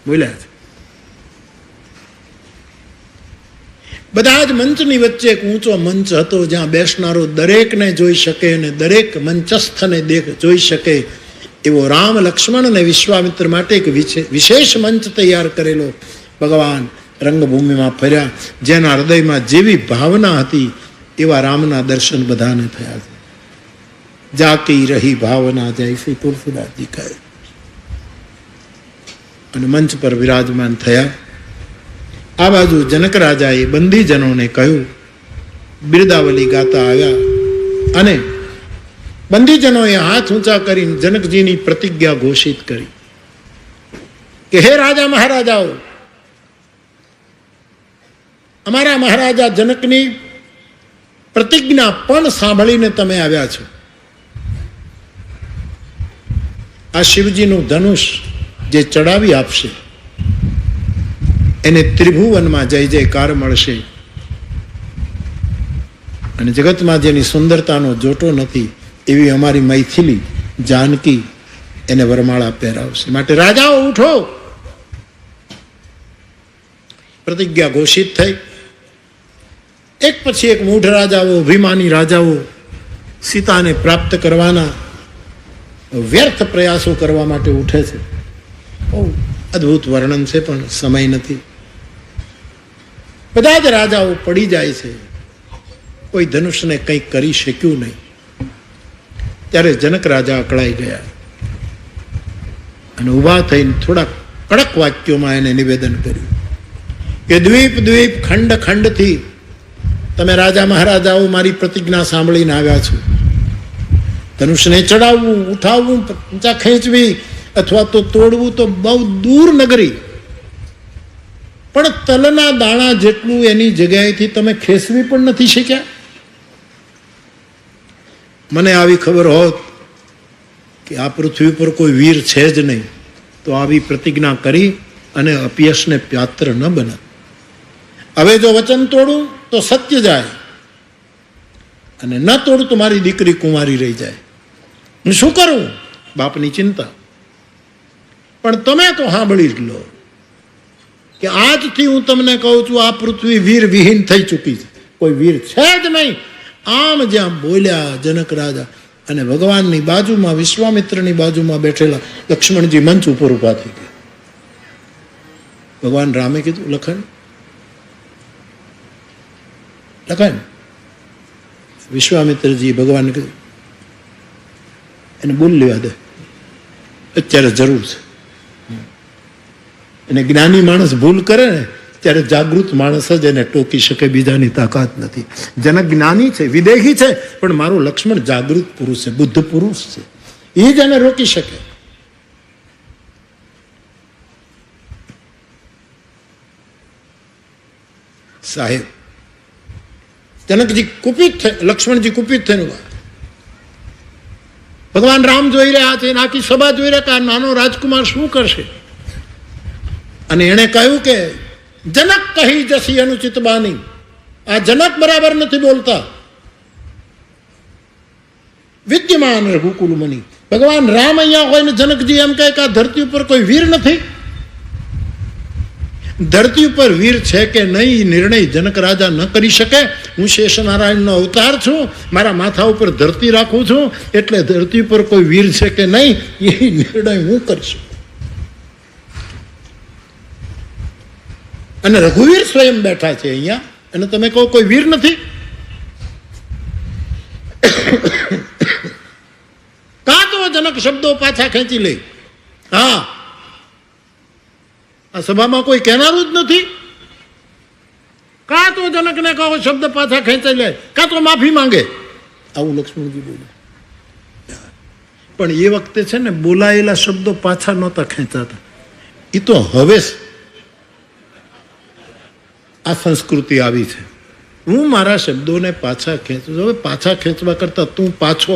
બોલ્યા છે. બધા જ મંચની વચ્ચે એક ઊંચો મંચ હતો, જ્યાં બેસનારો દરેકને જોઈ શકે અને દરેક મંચસ્થને જોઈ શકે એવો રામ, લક્ષ્મણ અને વિશ્વામિત્ર માટે એક વિશેષ મંચ તૈયાર કરેલો. ભગવાન રંગભૂમિમાં ફર્યા. જેના હૃદયમાં જેવી ભાવના હતી એવા રામના દર્શન બધાને થયા છે. જાકી રહી ભાવના જૈસી તુલસીદાસજી કહે. અને મંચ પર વિરાજમાન થયા. આ બાજુ જનક રાજાએ બંદીજનોને કહ્યું, બિરદાવલી ગાતા આવ્યા. અને બંદીજનોએ હાથ ઊંચા કરીને જનકજીની પ્રતિજ્ઞા ઘોષિત કરી કે હે રાજા મહારાજાઓ, અમારા મહારાજા જનકની પ્રતિજ્ઞા પણ સાંભળીને તમે આવ્યા છો. આ શિવજીનું ધનુષ જે ચડાવી આપશે એને ત્રિભુવનમાં જય જયકાર મળશે. અને જગતમાં જેની સુંદરતાનો જોટો નથી એવી અમારી મૈથિલી જાનકી એને વરમાળા પહેરાવશે. માટે રાજાઓ ઉઠો. પ્રતિજ્ઞા ઘોષિત થઈ. એક પછી એક મૂઢ રાજાઓ, અભિમાની રાજાઓ સીતાને પ્રાપ્ત કરવાના વ્યર્થ પ્રયાસો કરવા માટે ઉઠે છે. બહુ અદ્ભુત વર્ણન છે, પણ સમય નથી. બધા જ રાજાઓ પડી જાય છે. કોઈ ધનુષને કંઈ કરી શક્યું નહીં. ત્યારે જનક રાજા અકળાઈ ગયા અને ઊભા થઈને થોડા કડક વાક્યોમાં એને નિવેદન કર્યું કે દ્વીપ દ્વીપ, ખંડ ખંડથી તમે રાજા મહારાજાઓ મારી પ્રતિજ્ઞા સાંભળીને આવ્યા છો. ધનુષને ચડાવવું, ઉઠાવવું, ઊંચા ખેંચવી, અથવા તો તોડવું તો બહુ દૂર નગરી, પણ તલના દાણા જેટલું એની જગ્યાએથી તમે ખેંચવી પણ નથી શીખ્યા. મને આવી ખબર હોત કે આ પૃથ્વી પર કોઈ વીર છે જ નહીં તો આવી પ્રતિજ્ઞા કરી અને અપયશને પાત્ર ન બને. હવે જો વચન તોડું તો સત્ય જાય અને ન તોડું તો મારી દીકરી કુંવારી રહી જાય. હું શું કરું? બાપની ચિંતા. પણ તમે તો સાંભળી જ લો કે આજથી હું તમને કહું છું, આ પૃથ્વી વીર વિહીન થઈ ચૂકી છે, કોઈ વીર છે જ નહીં. આમ જ્યાં બોલ્યા જનક રાજા અને ભગવાનની બાજુમાં વિશ્વામિત્રની બાજુમાં બેઠેલા લક્ષ્મણજી મંચ ઉપર ઉભા થઈ ગયા. ભગવાન રામે કીધું, લખન લખન. વિશ્વામિત્રજી ભગવાનને કીધું, એને બોલ લેવા દે, અત્યારે જરૂર છે. અને જ્ઞાની માણસ ભૂલ કરે ને ત્યારે જાગૃત માણસ જ એને ટોકી શકે, બીજાની તાકાત નથી. જનક જ્ઞાની છે, વિદેહી છે, પણ મારું લક્ષ્મણ જાગૃત પુરુષ છે, બુદ્ધ પુરુષ છે, એ જ એને રોકી શકે. સાહેબ જનકજી કુપિત થઈ, લક્ષ્મણજી કુપિત થઈને ભગવાન રામ જોઈ રહ્યા છે, આખી સભા જોઈ રહ્યા કે આ નાનો રાજકુમાર શું કરશે. અને એણે કહ્યું કે જનક કહી જસી અનુચિત બાની. આ જનક બરાબર નથી બોલતા. વિદ્યમાન રઘુકુલ મુનિ. ભગવાન રામ અહીંયા હોય ને જનકજી એમ કહે કે આ ધરતી ઉપર કોઈ વીર નથી. ધરતી ઉપર વીર છે કે નહીં નિર્ણય જનક રાજા ન કરી શકે. હું શેષનારાયણનો અવતાર છું, મારા માથા ઉપર ધરતી રાખું છું, એટલે ધરતી ઉપર કોઈ વીર છે કે નહીં એ નિર્ણય હું કરીશ. અને રઘુવીર સ્વયં બેઠા છે અહીંયા અને તમે કહો કોઈ વીર નથી. કાં તો જનક શબ્દો પાછા ખેંચી લે. હા, આ સભામાં કોઈ કહેનારું જ નથી. કાં તો જનકને કહો શબ્દ પાછા ખેંચાઈ લે, કાં તો માફી માંગે. આવું લક્ષ્મણજી બોલ્યા. પણ એ વખતે છે ને બોલાયેલા શબ્દો પાછા નહોતા ખેંચાતા. એ તો હવે આ સંસ્કૃતિ આવી છે. હું મારા શબ્દોને પાછા ખેંચું છું. હવે પાછા ખેંચવા કરતા તું પાછો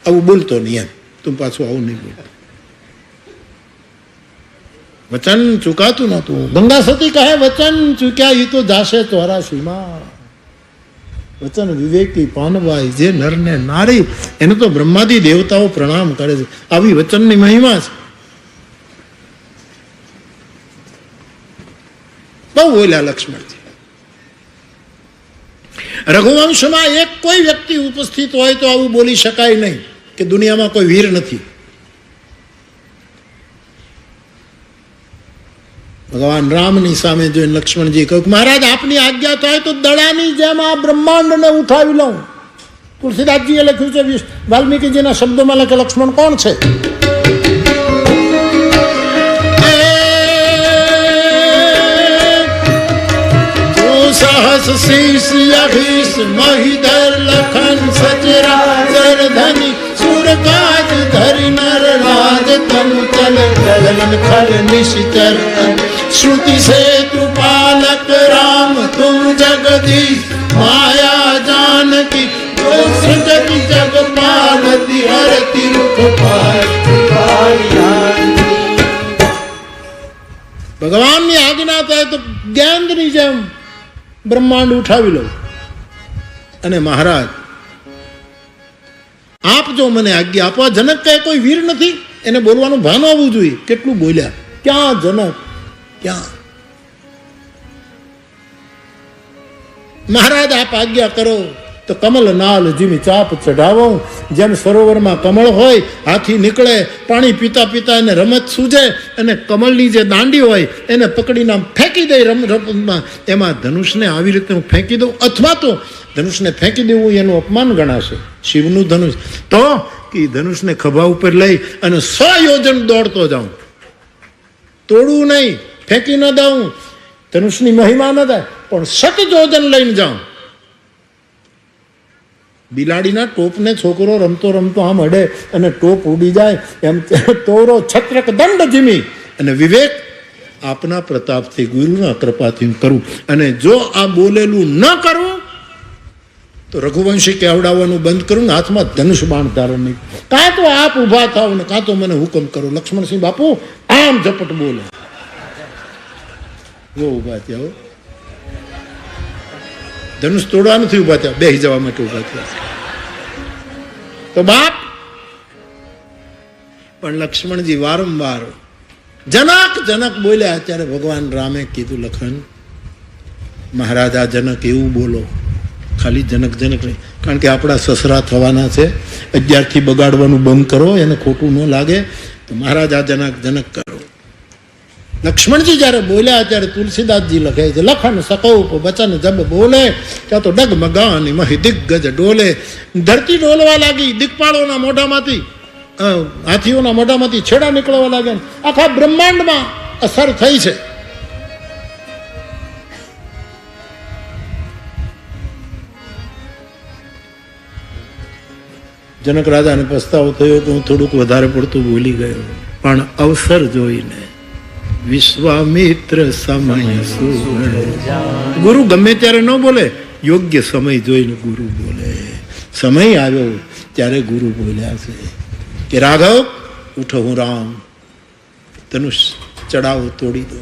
આવું બોલતો નહીં, એમ તું પાછું આવું નહીં બોલતો. વચન ચુકાતું નહોતું. ગંગા સતી કહે વચન ચૂક્યા એ તો જાશે 84માં. વચન વિવેકી પાનવાય જે નર ને નારી, એને તો બ્રહ્માદી દેવતાઓ પ્રણામ કરે છે. આવી વચનની મહિમા છે. બહુ બોલ્યા લક્ષ્મણજી. રઘુવંશમાં એક કોઈ વ્યક્તિ ઉપસ્થિત હોય તો આવું બોલી શકાય નહીં કે દુનિયામાં કોઈ વીર નથી. ભગવાન રામની સામે જોઈને લક્ષ્મણજી કહ્યું, મહારાજ આપની આજ્ઞા થાય તો દડાની જેમ આ બ્રહ્માંડને ઉઠાવી લઉં. તુલસીદાસજીએ લખ્યું છે, વાલ્મીકીજીના શબ્દોમાં લખે લક્ષ્મણ કોણ છે? સહસ શીશ અભીશ મહિધર લખન સચરાચર ધની સુરકાજ ધરી નર રાજ તમ ચલ ચલન ખલ નિશ્ચર શ્રુતિ से कृपालक राम तुम जगदीश माया जानकी जो सृजति जग पालती हरति रूप ભગવાનની આજ્ઞા થાય તો ગેંદની જેમ બ્રહ્માંડ ઉઠાવી લઉં. અને મહારાજ આપ જો મને આજ્ઞા આપો. જનક કહે કોઈ વીર નથી, એને બોલવાનું ભાન આવવું જોઈએ. કેટલું બોલ્યા. ક્યાં જનક, ક્યાં? મહારાજ આપ આજ્ઞા કરો તો કમલ નાલ જીમી ચાપ ચઢાવો. જેમ સરોવરમાં કમળ હોય, હાથી નીકળે, પાણી પીતા પીતા એને રમત સૂજે અને કમળની જે દાંડી હોય એને પકડીને ફેંકી દે રમતમાં. એમાં ધનુષને આવી રીતે હું ફેંકી દઉં, અથવા તો ધનુષને ફેંકી દેવું એનું અપમાન ગણાશે. શિવનું ધનુષ તો કે ધનુષને ખભા ઉપર લઈ અને 100 યોજન દોડતો જાઉં. તોડવું નહીં, ફેંકી ન દઉં, ધનુષની મહિમા ન થાય, પણ 7 યોજન લઈને જાઉં. બિલાડીના ટોપને છોકરો રમતો રમતો આમ અડે અને ટોપ ઉડી જાય એમ તોરો છત્રક દંડ જીમી અને વિવેક આપના પ્રતાપથી ગુરુના કૃપાથી હું કરું. અને જો આ બોલેલું ન કરું તો રઘુવંશી કેવડાવવાનું બંધ કરું ને હાથમાં ધનુષ બાણ ધારણ નહીં. કાં તો આપ ઊભા થાવ ને કાં તો મને હુકમ કરો. લક્ષ્મણસિંહ બાપુ આમ ઝપટ બોલે જો ઊભા થયા હો. ધનુષ તોડવા નથી ઊભા થયા, બેસી જવા માટે ઊભા થયા. તો બાપ પણ લક્ષ્મણજી વારંવાર જનક જનક બોલ્યા. ત્યારે ભગવાન રામે કીધું લખન મહારાજા જનક એવું બોલો, ખાલી જનક જનક નહીં, કારણ કે આપણા સસરા થવાના છે. 11થી બગાડવાનું બંધ કરો, એને ખોટું ન લાગે તો મહારાજા જનક જનક કરો. લક્ષ્મણજી જ્યારે બોલ્યા ત્યારે તુલસીદાસજી લખે છે લખન સકૌપ વચન જબ બોલે ત્યાં તો ડગમગાની મહી દિગ્ગજ ડોલે. ધરતી ડોલવા લાગી, દિગ્પાળોના મોઢામાંથી હાથીઓના મોઢામાંથી છેડા નીકળવા લાગ્યા. આખા બ્રહ્માંડમાં અસર થઈ છે. જનક રાજાને પસ્તાવો થયો કે હું થોડુંક વધારે પડતું બોલી ગયો, પણ અવસર જોઈને વિશ્વામિત્ર સમય સુવર્ણ. ગુરુ ગમે ત્યારે ન બોલે, યોગ્ય સમય જોઈને ગુરુ બોલે. સમય આવ્યો ત્યારે ગુરુ બોલ્યા છે કે રાઘવ ઉઠો, હું રામ, ધનુષ ચડાવો, તોડી દો.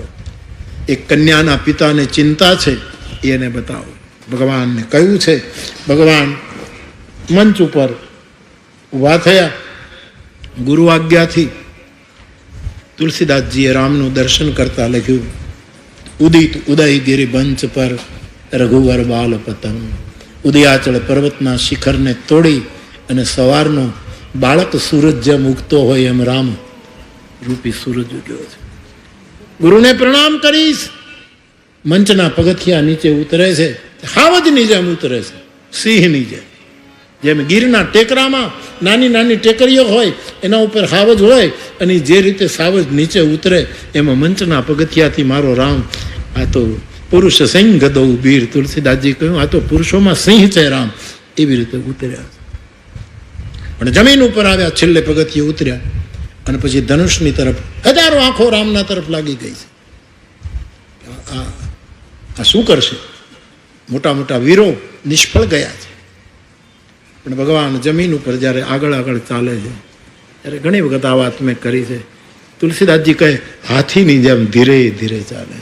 એક કન્યાના પિતાને ચિંતા છે, એને બતાવો. ભગવાનને કહ્યું છે. ભગવાન મંચ ઉપર ઉભા થયા. ગુરુ આજ્ઞાથી તુલસીદાસજીએ રામનું દર્શન કરતા લખ્યું ઉદિત ઉદયગીરી બંચ પર રઘુવર બાલ પતંગ. ઉદયાચળ પર્વતના શિખરને તોડી અને સવારનો બાળક સૂરજ જેમ ઉગતો હોય એમ રામ રૂપી સૂરજ ઉગ્યો છે. ગુરુને પ્રણામ કરીશ. મંચના પગથિયા નીચે ઉતરે છે, હાવજની જેમ ઉતરે છે, સિંહની જેમ. જેમ ગીરના ટેકરામાં નાની નાની ટેકરીઓ હોય, એના ઉપર હાવજ હોય, અને જે રીતે સાવજ નીચે ઉતરે એમાં મંચના પગથિયાથી મારો રામ, આ તો પુરુષ સિંહ ગદૌ વીર, તુલસીદાસજી કહ્યું આ તો પુરુષોમાં સિંહ છે રામ, એવી રીતે ઉતર્યા. પણ જમીન ઉપર આવ્યા, છેલ્લે પગથિયે ઉતર્યા અને પછી ધનુષની તરફ હજારો આંખો રામના તરફ લાગી ગઈ છે. આ શું કરશે? મોટા મોટા વીરો નિષ્ફળ ગયા છે. પણ ભગવાન જમીન ઉપર જ્યારે આગળ આગળ ચાલે છે ત્યારે ઘણી વખત આ વાત મેં કરી છે. તુલસીદાસજી કહે હાથીની જેમ ધીરે ધીરે ચાલે.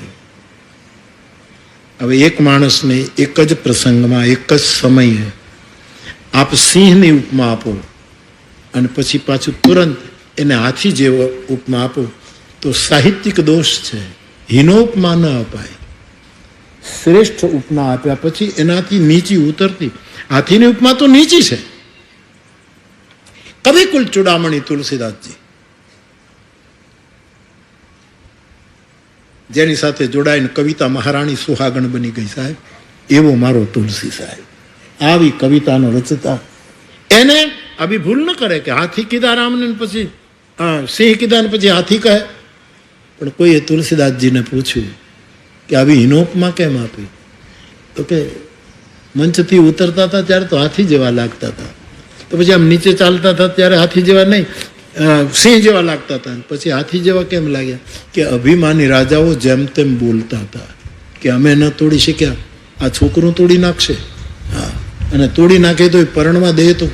હવે એક માણસને એક જ પ્રસંગમાં એક જ સમયે આપ સિંહની ઉપમા આપો અને પછી પાછું તુરંત એને હાથી જેવો ઉપમા આપો તો સાહિત્યિક દોષ છે. હીનોપમા ન અપાય. શ્રેષ્ઠ ઉપમા આપ્યા પછી એનાથી નીચી ઉતરતી. હાથીની ઉપમા તો નીચી છે. કવિકુલ ચૂડામણી તુલસીદાસજી, જેની સાથે જોડાઈને કવિતા મહારાણી સુહાગણ બની ગઈ સાહેબ, એવો મારો તુલસી સાહેબ. આવી કવિતાનો રચતા એને આવી ભૂલ ન કરે કે હાથી કીધા રામને પછી સિંહ કીધા ને પછી હાથી કહે. પણ કોઈએ તુલસીદાસજીને પૂછ્યું કે આવી હિનોપમાં કેમ આપી? તો કે મંચથી ઉતરતા હતા ત્યારે તો હાથી જેવા લાગતા હતા, તો પછી આમ નીચે ચાલતા હતા ત્યારે હાથી જેવા નહીં, સિંહ જેવા લાગતા હતા. પછી હાથી જેવા કેમ લાગ્યા? કે અભિમાની રાજાઓ જેમ તેમ બોલતા હતા કે અમે ન તોડી શક્યા, આ છોકરું તોડી નાખશે. હા, અને તોડી નાખે તો પરણવા દે તો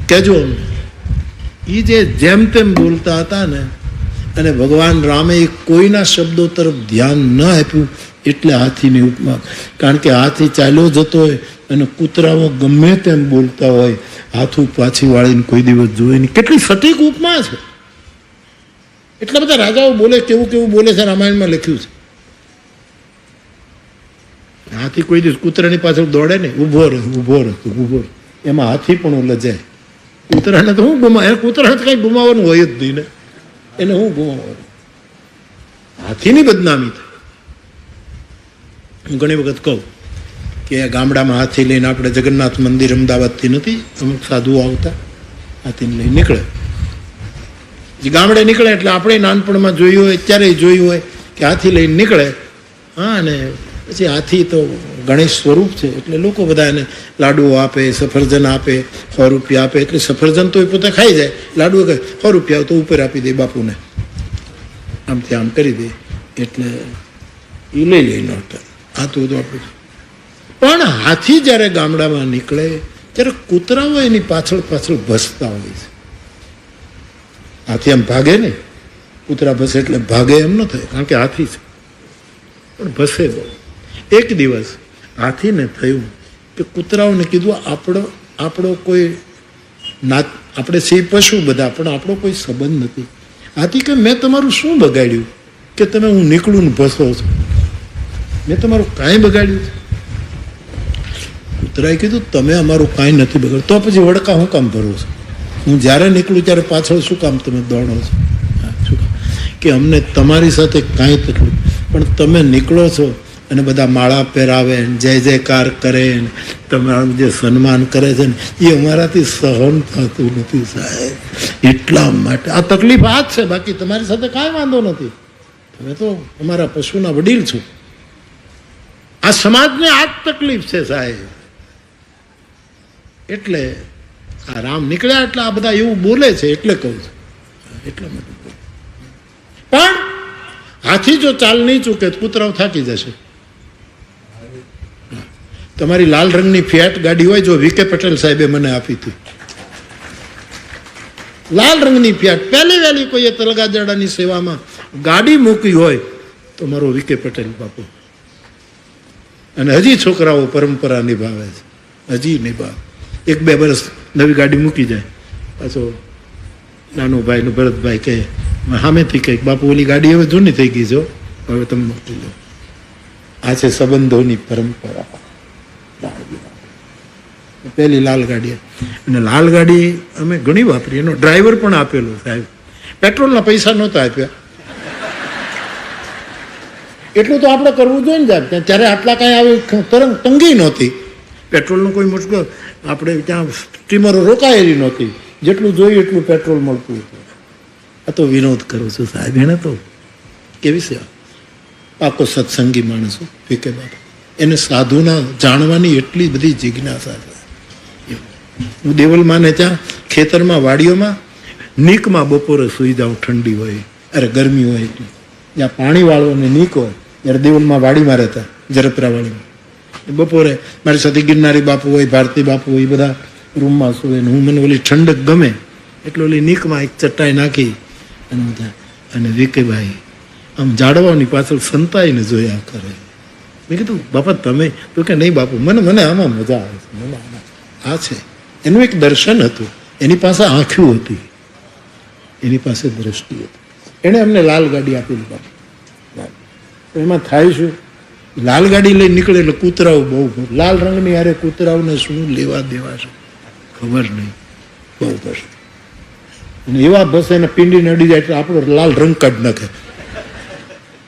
કહેજો અમને. એ જે જેમ તેમ બોલતા હતા ને, અને ભગવાન રામે કોઈના શબ્દો તરફ ધ્યાન ન આપ્યું એટલે હાથીની ઉપમા. કારણ કે હાથી ચાલ્યો જતો હોય અને કૂતરાઓ ગમે તેમ બોલતા હોય, હાથું પાછી વાળીને કોઈ દિવસ જોઈ નહીં. કેટલી સટીક ઉપમા છે. એટલા બધા રાજાઓ બોલે, કેવું કેવું બોલે છે, રામાયણમાં લખ્યું છે. હાથી કોઈ દિવસ કૂતરાની પાછળ દોડે ને, ઊભો રહે ઊભો રહે ઊભો રહે, એમાં હાથી પણ લજાય. કૂતરાને તો હું ગુમાવે, કૂતરાને તો કંઈ ગુમાવવાનું હોય જ નહીં ને, એને હું ગુમાવવાનું. હાથીની બદનામી થાય. હું ઘણી વખત કહું કે ગામડામાં હાથી લઈને આપણે જગન્નાથ મંદિર અમદાવાદથી નથી, અમુક સાધુઓ આવતા હાથીને લઈને નીકળે. જે ગામડે નીકળે એટલે આપણે નાનપણમાં જોયું હોય, અત્યારે જોયું હોય કે હાથી લઈને નીકળે. હા, અને પછી હાથી તો ગણેશ સ્વરૂપ છે એટલે લોકો બધા એને લાડુઓ આપે, સફરજન આપે, 100 રૂપિયા આપે. એટલે સફરજન તો એ પોતે ખાઈ જાય, લાડુ કહે 100 રૂપિયા તો ઉપર આપી દે બાપુને, આમથી આમ કરી દે એટલે એ લઈ લે નોટ. આ તો બધું આપણું. પણ હાથી જ્યારે ગામડામાં નીકળે ત્યારે કૂતરાઓ એની પાછળ પાછળ ભસતા હોય છે. હાથી આમ ભાગે નહીં, કૂતરા ભસે એટલે ભાગે એમ ન થાય, કારણ કે હાથી છે, પણ ભસે બહુ. એક દિવસ હાથીને થયું કે કૂતરાઓને કીધું આપણો કોઈ નાત, આપણે સિંહ પશુ બધા, પણ આપણો કોઈ સંબંધ નથી. હાથી કે મેં તમારું શું બગાડ્યું કે તમે હું નીકળું ને ભસો છો? મેં તમારું કાંઈ બગાડ્યું? કૂતરાએ કીધું તમે અમારું કાંઈ નથી બગાડ્યું, તો પછી વડકા હું કામ ભરો છો? હું જ્યારે નીકળું ત્યારે પાછળ શું કામ તમે દોડો છો? શું કામ? કે અમને તમારી સાથે કાંઈ તકલીફ, પણ તમે નીકળો છો અને બધા માળા પહેરાવે, જય જયકાર કરે, તમારું જે સન્માન કરે છે ને એ અમારાથી સહન થતું નથી સાહેબ. એટલા માટે આ તકલીફ આ જ છે, બાકી તમારી સાથે કાંઈ વાંધો નથી. તમે તો અમારા પશુના વડીલ છો. આ સમાજને આ જ તકલીફ છે સાહેબ. એટલે આ રામ નીકળ્યા એટલે આ બધા એવું બોલે છે એટલે કહું છું. એટલા માટે પણ હાથી જો ચાલ નહીં ચૂકે તો કૂતરાઓ થાકી જશે. તમારી લાલ રંગની ફિયાટ ગાડી હોય, જો વીકે પટેલ સાહેબે મને આપી હતી, લાલ રંગની ફિયાટ, પહેલી વહેલી કોઈએ તલગાજડાની સેવામાં ગાડી મૂકી હોય તો મારો વીકે પટેલ બાપુ. અને હજી છોકરાઓ પરંપરા નિભાવે છે, હજી નિભાવે. 1-2 વર્ષ નવી ગાડી મૂકી જાય, પાછો નાનો ભાઈ ભરતભાઈ કહે સામેથી કહે બાપુ ઓલી ગાડી હવે જૂની થઈ ગઈ છો, હવે તમે મૂકી લો. આ છે સંબંધોની પરંપરા. પહેલી લાલ ગાડી, અને લાલ ગાડી અમે ઘણી વાપરી, એનો ડ્રાઈવર પણ આપેલો સાહેબ. પેટ્રોલના પૈસા નહોતા આપ્યા, એટલું તો આપણે કરવું જોઈએ ને સાહેબ. ત્યારે આટલા કાંઈ આવી તંગી નહોતી, પેટ્રોલનો કોઈ મુશ્કેલ, આપણે ત્યાં સ્ટીમરો રોકાયેલી નહોતી, જેટલું જોઈએ એટલું પેટ્રોલ મળતું હતું. આ તો વિનોદ કરું છું સાહેબ. એને તો કેવી સેવા, પાકો સત્સંગી માણસો પીકે બાપા, એને સાધુના જાણવાની એટલી બધી જિજ્ઞાસા છે. હું દેવલમાને ત્યાં ખેતરમાં વાડીઓમાં નીકમાં બપોરે સૂઈ જાઉં, ઠંડી હોય, અરે ગરમી હોય, એટલે જ્યાં પાણી વાળો અને નીક હોય, ત્યારે દેવલમાં વાડીમાં રહેતા, જરપરા વાડીમાં. બપોરે મારી સાથે ગિરનારી બાપુ હોય, ભારતી બાપુ હોય, બધા રૂમમાં સૂવે. હું મને ઓલી ઠંડક ગમે એટલે ઓલી નીકમાં એક ચટાઈ નાખી અને વિકેભાઈ આમ જાડવાની પાછળ સંતાઈને જોયા કરે. મેં કીધું બાપા તમે તો કે નહીં બાપુ, મને આમાં મજા આવે છે, મને આમાં આ છે. એનું એક દર્શન હતું, એની પાસે આંખ્યું હતી, એની પાસે દ્રષ્ટિ હતી. એણે અમને લાલ ગાડી આપેલી બાપુ. એમાં થાય શું, લાલ ગાડી લઈને નીકળે એટલે કૂતરાઓ બહુ, લાલ રંગની હારે કૂતરાઓને શું લેવા દેવા છે ખબર નહીં, બહુ ભસે. અને એવા ભસે ને પિંડીને અડી જાય એટલે આપણો લાલ રંગ કાઢી નાખે.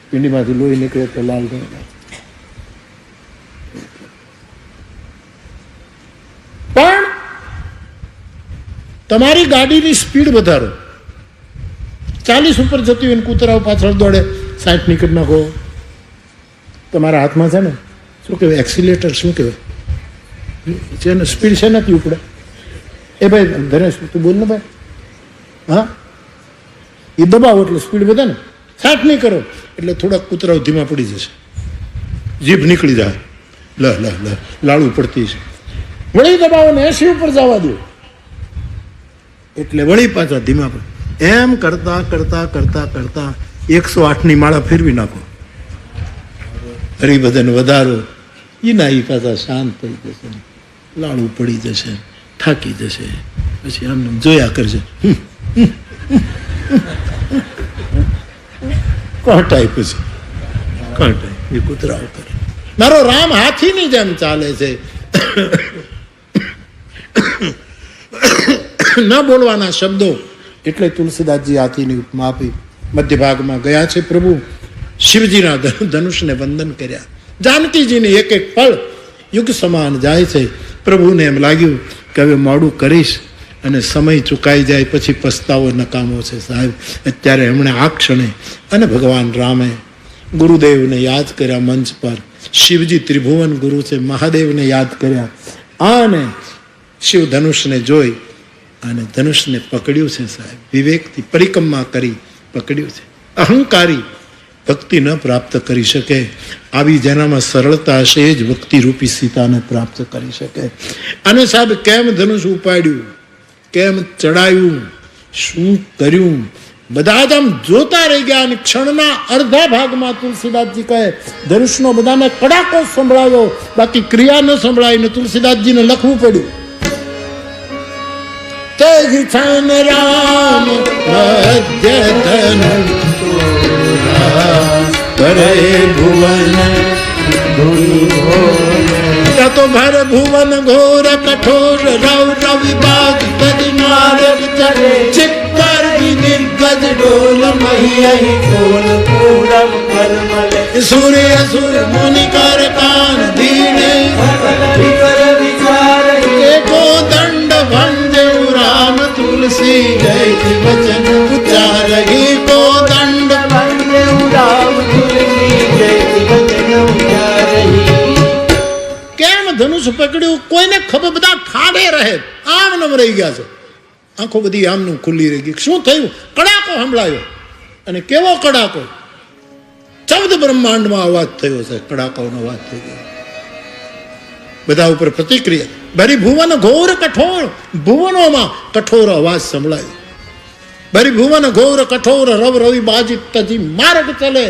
પિંડીમાંથી લોહી નીકળે તો લાલ રંગ. પણ તમારી ગાડીની સ્પીડ વધારો, 40 ઉપર જતી હોય ને કૂતરાઓ પાછળ દોડે, 60 નીકળી નાખો. તમારા હાથમાં છે ને શું કહેવાય, એક્સિલેટર શું કહેવાય છે ને, સ્પીડ છે નથી ઉપડે. એ ભાઈ ધનેશ તું બોલ ને ભાઈ, હા એ દબાવો એટલે સ્પીડ વધે ને. 60 નહીં કરો એટલે થોડાક કૂતરાઓ ધીમા પડી જશે, જીભ નીકળી જાય, લાળું પડતી છે. વળી દબાવો ને 80 ઉપર જવા દો એટલે વળી પાછા ધીમા પડે. એમ કરતા કરતા કરતા કરતા 108ની માળા ફેરવી નાખો, હરિભજન વધારો, એના એ પાછા શાંત થઈ જશે, લાળું પડી જશે, થાકી જશે, પછી આમ જોયા કરશે. કોટાય પછી કોટાય એ કૂતરાઓ કરે. મારો રામ હાથીની જેમ ચાલે છે. ન બોલવાના શબ્દો, એટલે તુલસીદાસજી હાથીની ઉપમા આપી. મધ્ય ભાગમાં ગયા છે પ્રભુ, શિવજીના ધનુષને વંદન કર્યા, જાનકીજીની એક એક પળ યુગ સમાન જાય છે. પ્રભુને એમ લાગ્યું કે હવે મોડું કરીશ અને સમય ચૂકાઈ જાય પછી પસ્તાવો નકામો છે સાહેબ. અત્યારે એમણે આ ક્ષણે અને ભગવાન રામે ગુરુદેવને યાદ કર્યા મંચ પર શિવજી ત્રિભુવન ગુરુ છે, મહાદેવને યાદ કર્યા અને શિવ ધનુષને જોઈ અને ધનુષને પકડ્યું છે સાહેબ, વિવેકથી પરિક્રમા કરી પકડ્યું છે. અહંકારી ભક્તિ ન પ્રાપ્ત કરી શકે. આવી જેનામાં સરળતા હશે એ જ ભક્તિ રૂપી સીતાને પ્રાપ્ત કરી શકે. અને સાહેબ કેમ ધનુષ ઉપાડ્યું, કેમ ચડાયું, શું કર્યું, બધા જ આમ જોતા રહી ગયા. અને ક્ષણના અડધા ભાગમાં તુલસીદાસજી કહે ધનુષનો બધાને કડાકો સંભળાયો, બાકી ક્રિયા ન સંભળાઈને તુલસીદાસજીને લખવું પડ્યું. તેજ છન રામ મધ્ય ધનુષ કરે ભુવન તો ભર ભુવન ઘોર કઠોર રવ રવિ બાગ તજ માર્ગ ચરે ચિત્તર નિર્ગજ ડોલ મહી કોલ પૂરમ કલમલે સૂર્ય અસુર મુનિ કર કાન ધીણે વિકર વિચાર એકો દંડ ભંજે રામ તુલસી જય વચન ઉચ્ચારહી કો દંડ વંદે રામ તુલસી જય વચન ઉચ્ચારહી. કેમ ધનુષ પકડ્યું કોઈને ખબર, બધા ઠાડે રહે, આમ નમ રહી ગયા છે, આંખો બધી આમનું ખુલ્લી રહી ગઈ. શું થયું? કડાકો સંભળાયો. અને કેવો કડાકો? 14 બ્રહ્માંડમાં અવાજ થયો છે, કડાકોનો અવાજ થઈ ગયો. બધા ઉપર પ્રતિક્રિયા. ભરી ભુવન ઘોર કઠોર, ભુવનોમાં કઠોર અવાજ સંભળાયો. ભરી ભુવન ઘોર કઠોર રવ રવિ બાજી તજી માર્ગ ચલે.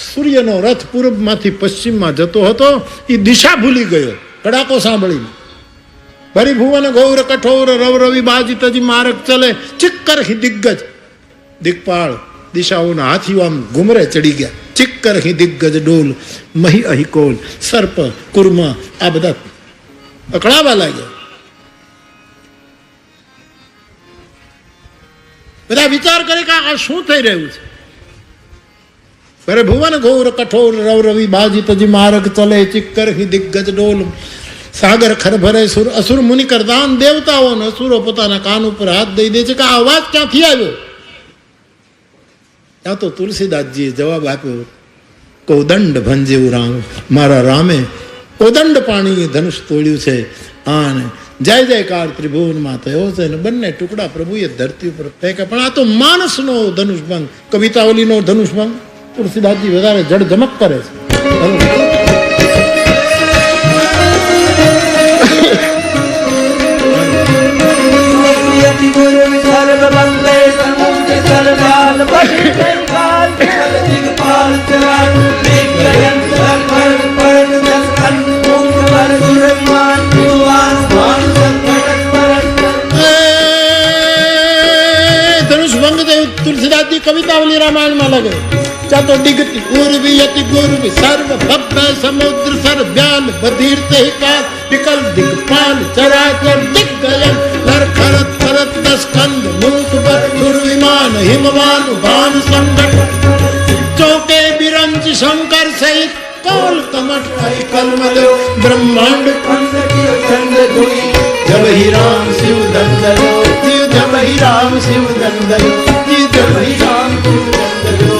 સૂર્યનો રથ પૂર્વમાંથી પશ્ચિમમાં જતો હતો, એ દિશા ભૂલી ગયો કડાકો સાંભળીને. ભરી ભુવન ઘોર કઠોર રવ રવિ બાજી તજી માર્ગ ચલે ચિક્કર હિ દિગ્ગજ. દિગ્પાળ દિશાઓના હાથીઓ આમ ઘુમરે ચડી ગયા. ચિક્કર હિ દિગ્ગજ ડોલ મહી અહિકોલ. સર્પ કુર્મ આ બધા અકળાવા લાગ્યા. બધા વિચાર કરે કે આ શું થઈ રહ્યું છે. અરે ભુવન ઘોર કઠોર રવ રવિ બાજી તજી માર્ગ ચલે ચિક્કર હિ દિગ્ગજ ડોલ. સાગર ખરભરે સુર અસુર મુનિ કરદાન. દેવતાઓ અને અસુરો પોતાના કાન ઉપર હાથ દઈ દે છે કે આ અવાજ ક્યાંથી આવ્યો. ત્યાં તો તુલસીદાસજીએ જવાબ આપ્યો, કોદંડ ભંજેવું રામ, મારા રામે કોદંડ પાણીએ ધનુષ તોડ્યું છે. અને જય જયકાર ત્રિભુવનમાં થયો છે. અને બંને ટુકડા પ્રભુએ ધરતી ઉપર ફેંક્યા. પણ આ તો માણસનો ધનુષ ભંગ, કવિતાવલીનો ધનુષ ભંગ. તુલસીદાસજી વધારે જડજમક કરે છે. ધનુષ ભંગ તુલસીદાસજી કવિતાવલી રામાયણમાં લગે. ચાતો દિગતિ ઉર્વી યતિ ગુર્વી સર્વ ભવ્ય સમુદ્ર સર વ્યાલ બધીર તે કાલ વિકલ દિગપાલ ચરાચર દિગ્ગયન નર ખરત ખરત દસ્કંદ મૂક પર દુર્વિમાન હિમવાન ભાન સંગઠ ચોકે બિરંજ શંકર સહિત કોલ કમટ હરિ કલમલ બ્રહ્માંડ ચંદ ધુઈ જબ હી રામ શિવ દંદલો જબ હી રામ શિવ દંદલો જબ હી રામ શિવ દંદલો.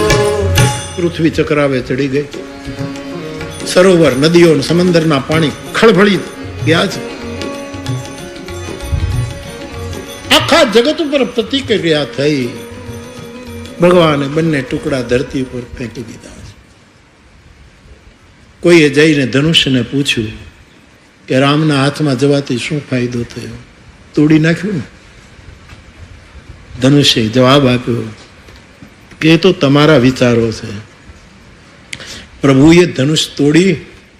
પૃથ્વી ચક્રાવે ચડી ગઈ. સરોવર નદીઓ સમંદરના પાણી ખળભળી ગયા છે. આખા જગત ઉપર પ્રતિક્રિયા થઈ. ભગવાને બંને ટુકડા ધરતી ઉપર ફેંકી દીધા છે. કોઈએ જઈને ધનુષ્યને પૂછ્યું કે રામના હાથમાં જવાથી શું ફાયદો થયો? તોડી નાખ્યું ને. ધનુષ્ય જવાબ આપ્યો કે એ તો તમારા વિચારો છે. પ્રભુએ ધનુષ તોડી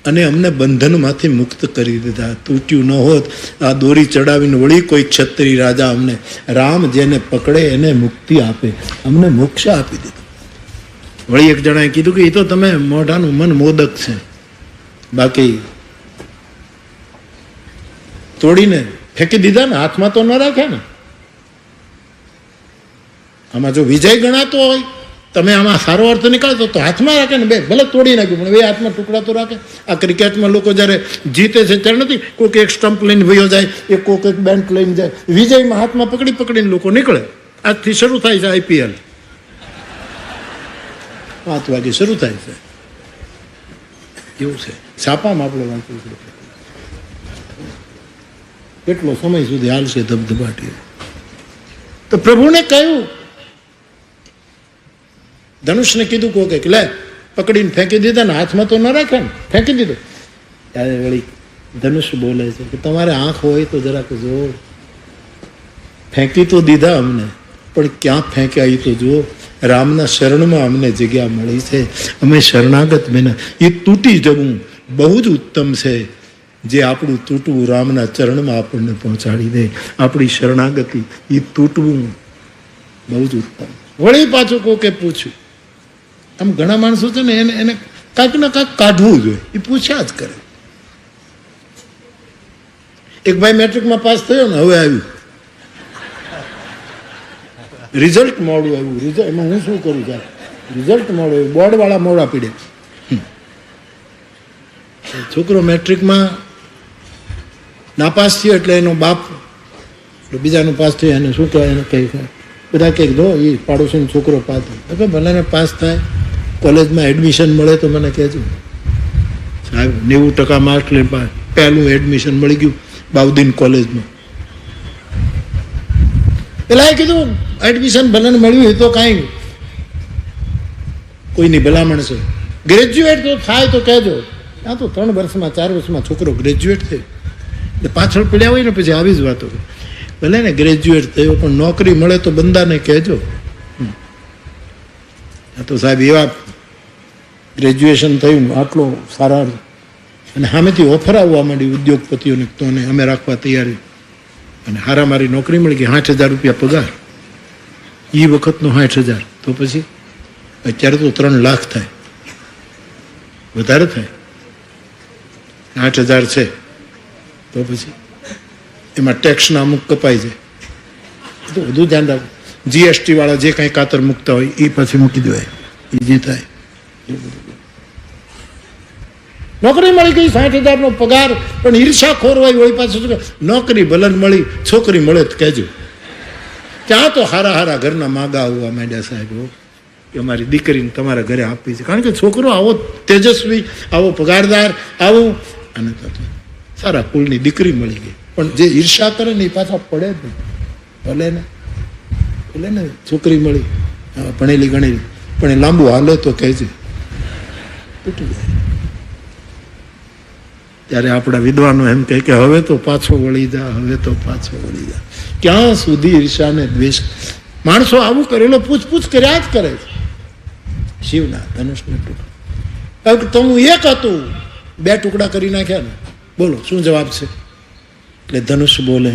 અને અમને બંધનમાંથી મુક્ત કરી દીધા. તૂટ્યું ન હોત આ દોરી ચડાવીને વળી કોઈ ક્ષત્રિય રાજા અમને, રામ જેને પકડે એને મુક્તિ આપે, અમને મોક્ષ આપી દીધું. વળી એક જણાએ કીધું કે એ તો તમે મોઢાનું મન મોદક છે, બાકી તોડીને ફેંકી દીધા ને, હાથમાં તો ન રાખ્યા ને. આમાં જો વિજય ગણાતો હોય, તમે આમાં સારો અર્થ નીકળતો તો હાથમાં રાખે ને. બે ભલે તોડી નાખ્યું પણ બે હાથમાં ટુકડા તો રાખે. આ ક્રિકેટમાં લોકો જ્યારે જીતે છે ત્યારે નથી કોઈક એક સ્ટમ્પ લઈને વયો જાય, એક કોઈક એક બેન્ટ લઈને જાય. વિજયમાં હાથમાં પકડી પકડીને લોકો નીકળે. આજથી શરૂ થાય છે IPL. 5 વાગે શરૂ થાય છે એવું છે. છાપામાં આપણે વાંચવું છે. કેટલો સમય સુધી હાલશે ધબધબાટી? તો પ્રભુને કહ્યું, ધનુષને કીધું કોકે કે લે પકડીને ફેંકી દીધા ને, હાથમાં તો ન રાખે ને, ફેંકી દીધો. ત્યારે વળી ધનુષ બોલે છે કે તમારે આંખ હોય તો જરાક જુઓ, ફેંકી તો દીધા અમને, પણ ક્યાં ફેંક્યા એ તો જુઓ. રામના શરણમાં અમને જગ્યા મળી છે, અમે શરણાગત બન્યા. એ તૂટી જવું બહુ જ ઉત્તમ છે. જે આપણું તૂટવું રામના ચરણમાં આપણને પહોંચાડી દે, આપણી શરણાગતિ એ તૂટવું બહુ જ ઉત્તમ. વળી પાછું કોકે પૂછ્યું, આમ ઘણા માણસો છે ને એને કાંઈક ને કાંઈક કાઢવું જોઈએ, એ પૂછ્યા જ કરે. એક ભાઈ મેટ્રિકમાં પાસ થયો ને, હવે આવ્યું રિઝલ્ટ મોડું આવ્યું. રિઝલ્ટ એમાં હું શું કરું સાહેબ? રિઝલ્ટ મોડું આવ્યું, બોર્ડવાળા મોડા પીડે. છોકરો મેટ્રિકમાં નાપાસ થયો એટલે એનો બાપ બીજાનું પાસ થયો, એને શું કહેવાય, એને કહી બધા કહે જો એ પાડોશીનો છોકરો પાસ થયો, કે ભલે પાસ થાય, કોલેજમાં એડમિશન મળે તો મને કહેજો સાહેબ. 90% માર્ક લઈને પહેલું એડમિશન મળી ગયું બાઉદીન કોલેજમાં. પેલા કીધું એડમિશન ભલે મળ્યું તો કાંઈ કોઈની ભલામણ છે, ગ્રેજ્યુએટ તો થાય તો કહેજો. આ તો 3 વર્ષમાં 4 વર્ષમાં છોકરો ગ્રેજ્યુએટ થયો, એટલે પાછળ પડ્યા હોય ને પછી આવી જ વાતો. ભલે ને ગ્રેજ્યુએટ થયો પણ નોકરી મળે તો બંદાને કહેજો. આ તો સાહેબ એવા ગ્રેજ્યુએશન થયું આટલો સારા, અને સામેથી ઓફર આવવા માંડી ઉદ્યોગપતિઓને, તો અમે રાખવા તૈયારી, અને હારામારી નોકરી મળી ગઈ. 60,000 રૂપિયા પગાર એ વખતનો. 60,000 તો પછી અત્યારે તો 3 લાખ થાય, વધારે થાય. 8,000 છે તો પછી એમાં ટેક્સના અમુક કપાઈ જાય, તો બધું ધ્યાન રાખવું. જીએસટી વાળા જે કાંઈ કાતર મૂકતા હોય એ પછી મૂકી દેવાય, એ જે થાય. નોકરી મળી ગઈ, 60,000 પગાર, પણ ઈર્ષાખોર હોય વળી પાછું નોકરી ભલન મળી, છોકરી મળે તો કહેજો. ત્યાં તો હારા હારા ઘરના માગા આવવા માંડ્યા સાહેબ કે અમારી દીકરીને તમારા ઘરે આપવી છે, કારણ કે છોકરો આવો તેજસ્વી, આવો પગારદાર, આવું, અને સારા કુળની દીકરી મળી ગઈ. પણ જે ઈર્ષા કરે ને એ પાછા પડે જ નહીં. ભલે ને છોકરી મળી ભણેલી ગણેલી, પણ એ લાંબુ હાલે તો કહેજે, તૂટી જાય. ત્યારે આપણા વિદ્વાનો એમ કહે કે હવે તો પાછો વળી જા, હવે તો પાછો વળી જા. ક્યાં સુધી ઈર્ષા ને દ્વેષ? માણસો આવું કરેલો પૂછપૂછ કર્યા જ કરે છે. શિવના ધનુષને ટુકડા, તો હું એક હતું 2 ટુકડા કરી નાખ્યા ને, બોલો શું જવાબ છે? એટલે ધનુષ બોલે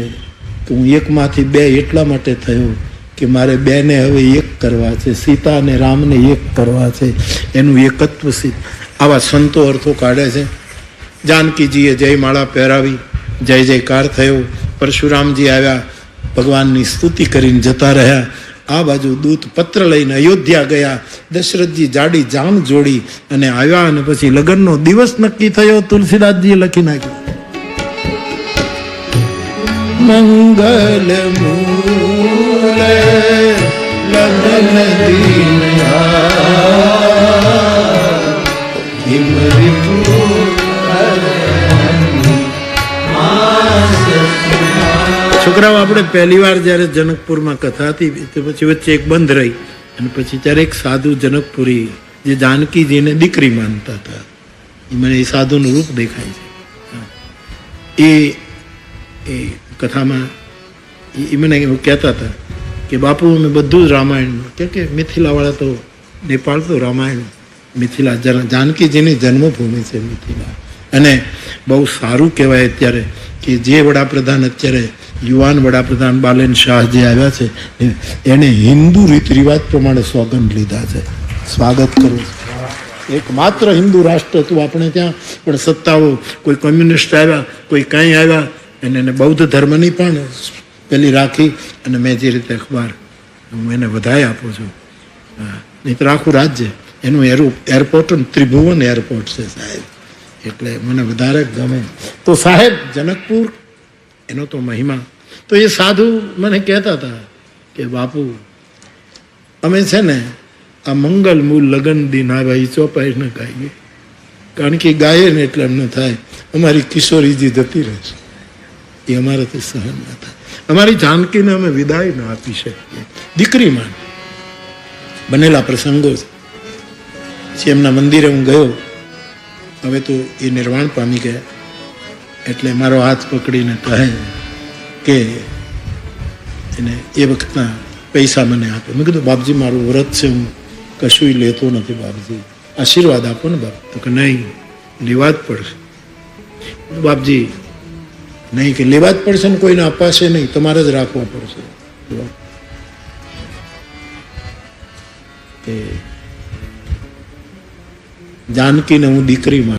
કે હું એકમાંથી 2 એટલા માટે થયો કે મારે 2 ને હવે એક કરવા છે, સીતા અને રામને એક કરવા છે, એનું એકત્વ સિદ્ધ. આવા સંતો અર્થો કાઢે છે. જાનકીજીએ જય માળા પહેરાવી, જય જયકાર થયો. પરશુરામજી આવ્યા, ભગવાનની સ્તુતિ કરીને જતા રહ્યા. આ બાજુ દૂત પત્ર લઈને અયોધ્યા ગયા. દશરથજી જાડી જામ જોડી અને આવ્યા, અને પછી લગ્નનો દિવસ નક્કી થયો. તુલસીદાસજીએ લખી નાખ્યું, મંગલ મૂલે લગ્ન છોકરાઓ આપણે પહેલી વાર જ્યારે જનકપુરમાં કથા હતી તો પછી વચ્ચે એક બંધ રહી, અને પછી ત્યારે એક સાધુ જનકપુરી જે જાનકીજીને દીકરી માનતા હતા, એ મને એ સાધુનું રૂપ દેખાય છે. એ કથામાં એ મને એવું કહેતા હતા કે બાપુ અમે બધું જ રામાયણ, કેમ કે મિથિલાવાળા તો નેપાળ તો રામાયણ, મિથિલા જાનકીજીની જન્મભૂમિ છે મિથિલા. અને બહુ સારું કહેવાય અત્યારે કે જે વડાપ્રધાન અત્યારે યુવાન વડાપ્રધાન બાલેન શાહ જે આવ્યા છે એને હિન્દુ રીત રિવાજ પ્રમાણે સોગંદ લીધા છે. સ્વાગત કરું. એકમાત્ર હિન્દુ રાષ્ટ્ર હતું આપણે ત્યાં, પણ સત્તાઓ કોઈ કમ્યુનિસ્ટ આવ્યા, કોઈ કાંઈ આવ્યા, અને એને બૌદ્ધ ધર્મની પણ પેલી રાખી. અને મેં જે રીતે અખબાર હું એને વધાઈ આપું છું, નહીં તો આખું રાજ્ય એનું એરપોર્ટ ત્રિભુવન એરપોર્ટ છે સાહેબ, એટલે મને વધારે ગમે. તો સાહેબ જનકપુર એનો તો મહિમા. તો એ સાધુ મને કહેતા હતા કે બાપુ અમે છે ને આ મંગલ મૂળ લગન દિન આવ્યા એ ચોપાઈ ન ગાઈએ, કારણ કે ગાયે ને એટલે એમ ન થાય અમારી કિશોરીજી જતી રહેશે, એ અમારાથી સહન ના થાય. અમારી જાનકીને અમે વિદાય ન આપી શકીએ. દીકરીમાં બનેલા પ્રસંગો છે. પછી એમના મંદિરે હું ગયો, હવે તો એ નિર્વાણ પામી ગયા, એટલે મારો હાથ પકડીને કહે કે એને એ વખતના પૈસા મને આપે. મેં કીધું બાપજી મારું વ્રત છે, હું કશું લેતો નથી બાપજી, આશીર્વાદ આપો ને બાપ. તો કે નહીં, લેવા જ પડશે. બાપજી નહીં, કે લેવા જ પડશે ને કોઈને અપાશે નહીં, તમારે જ રાખવા પડશે. જાનકીને હું દીકરીમાં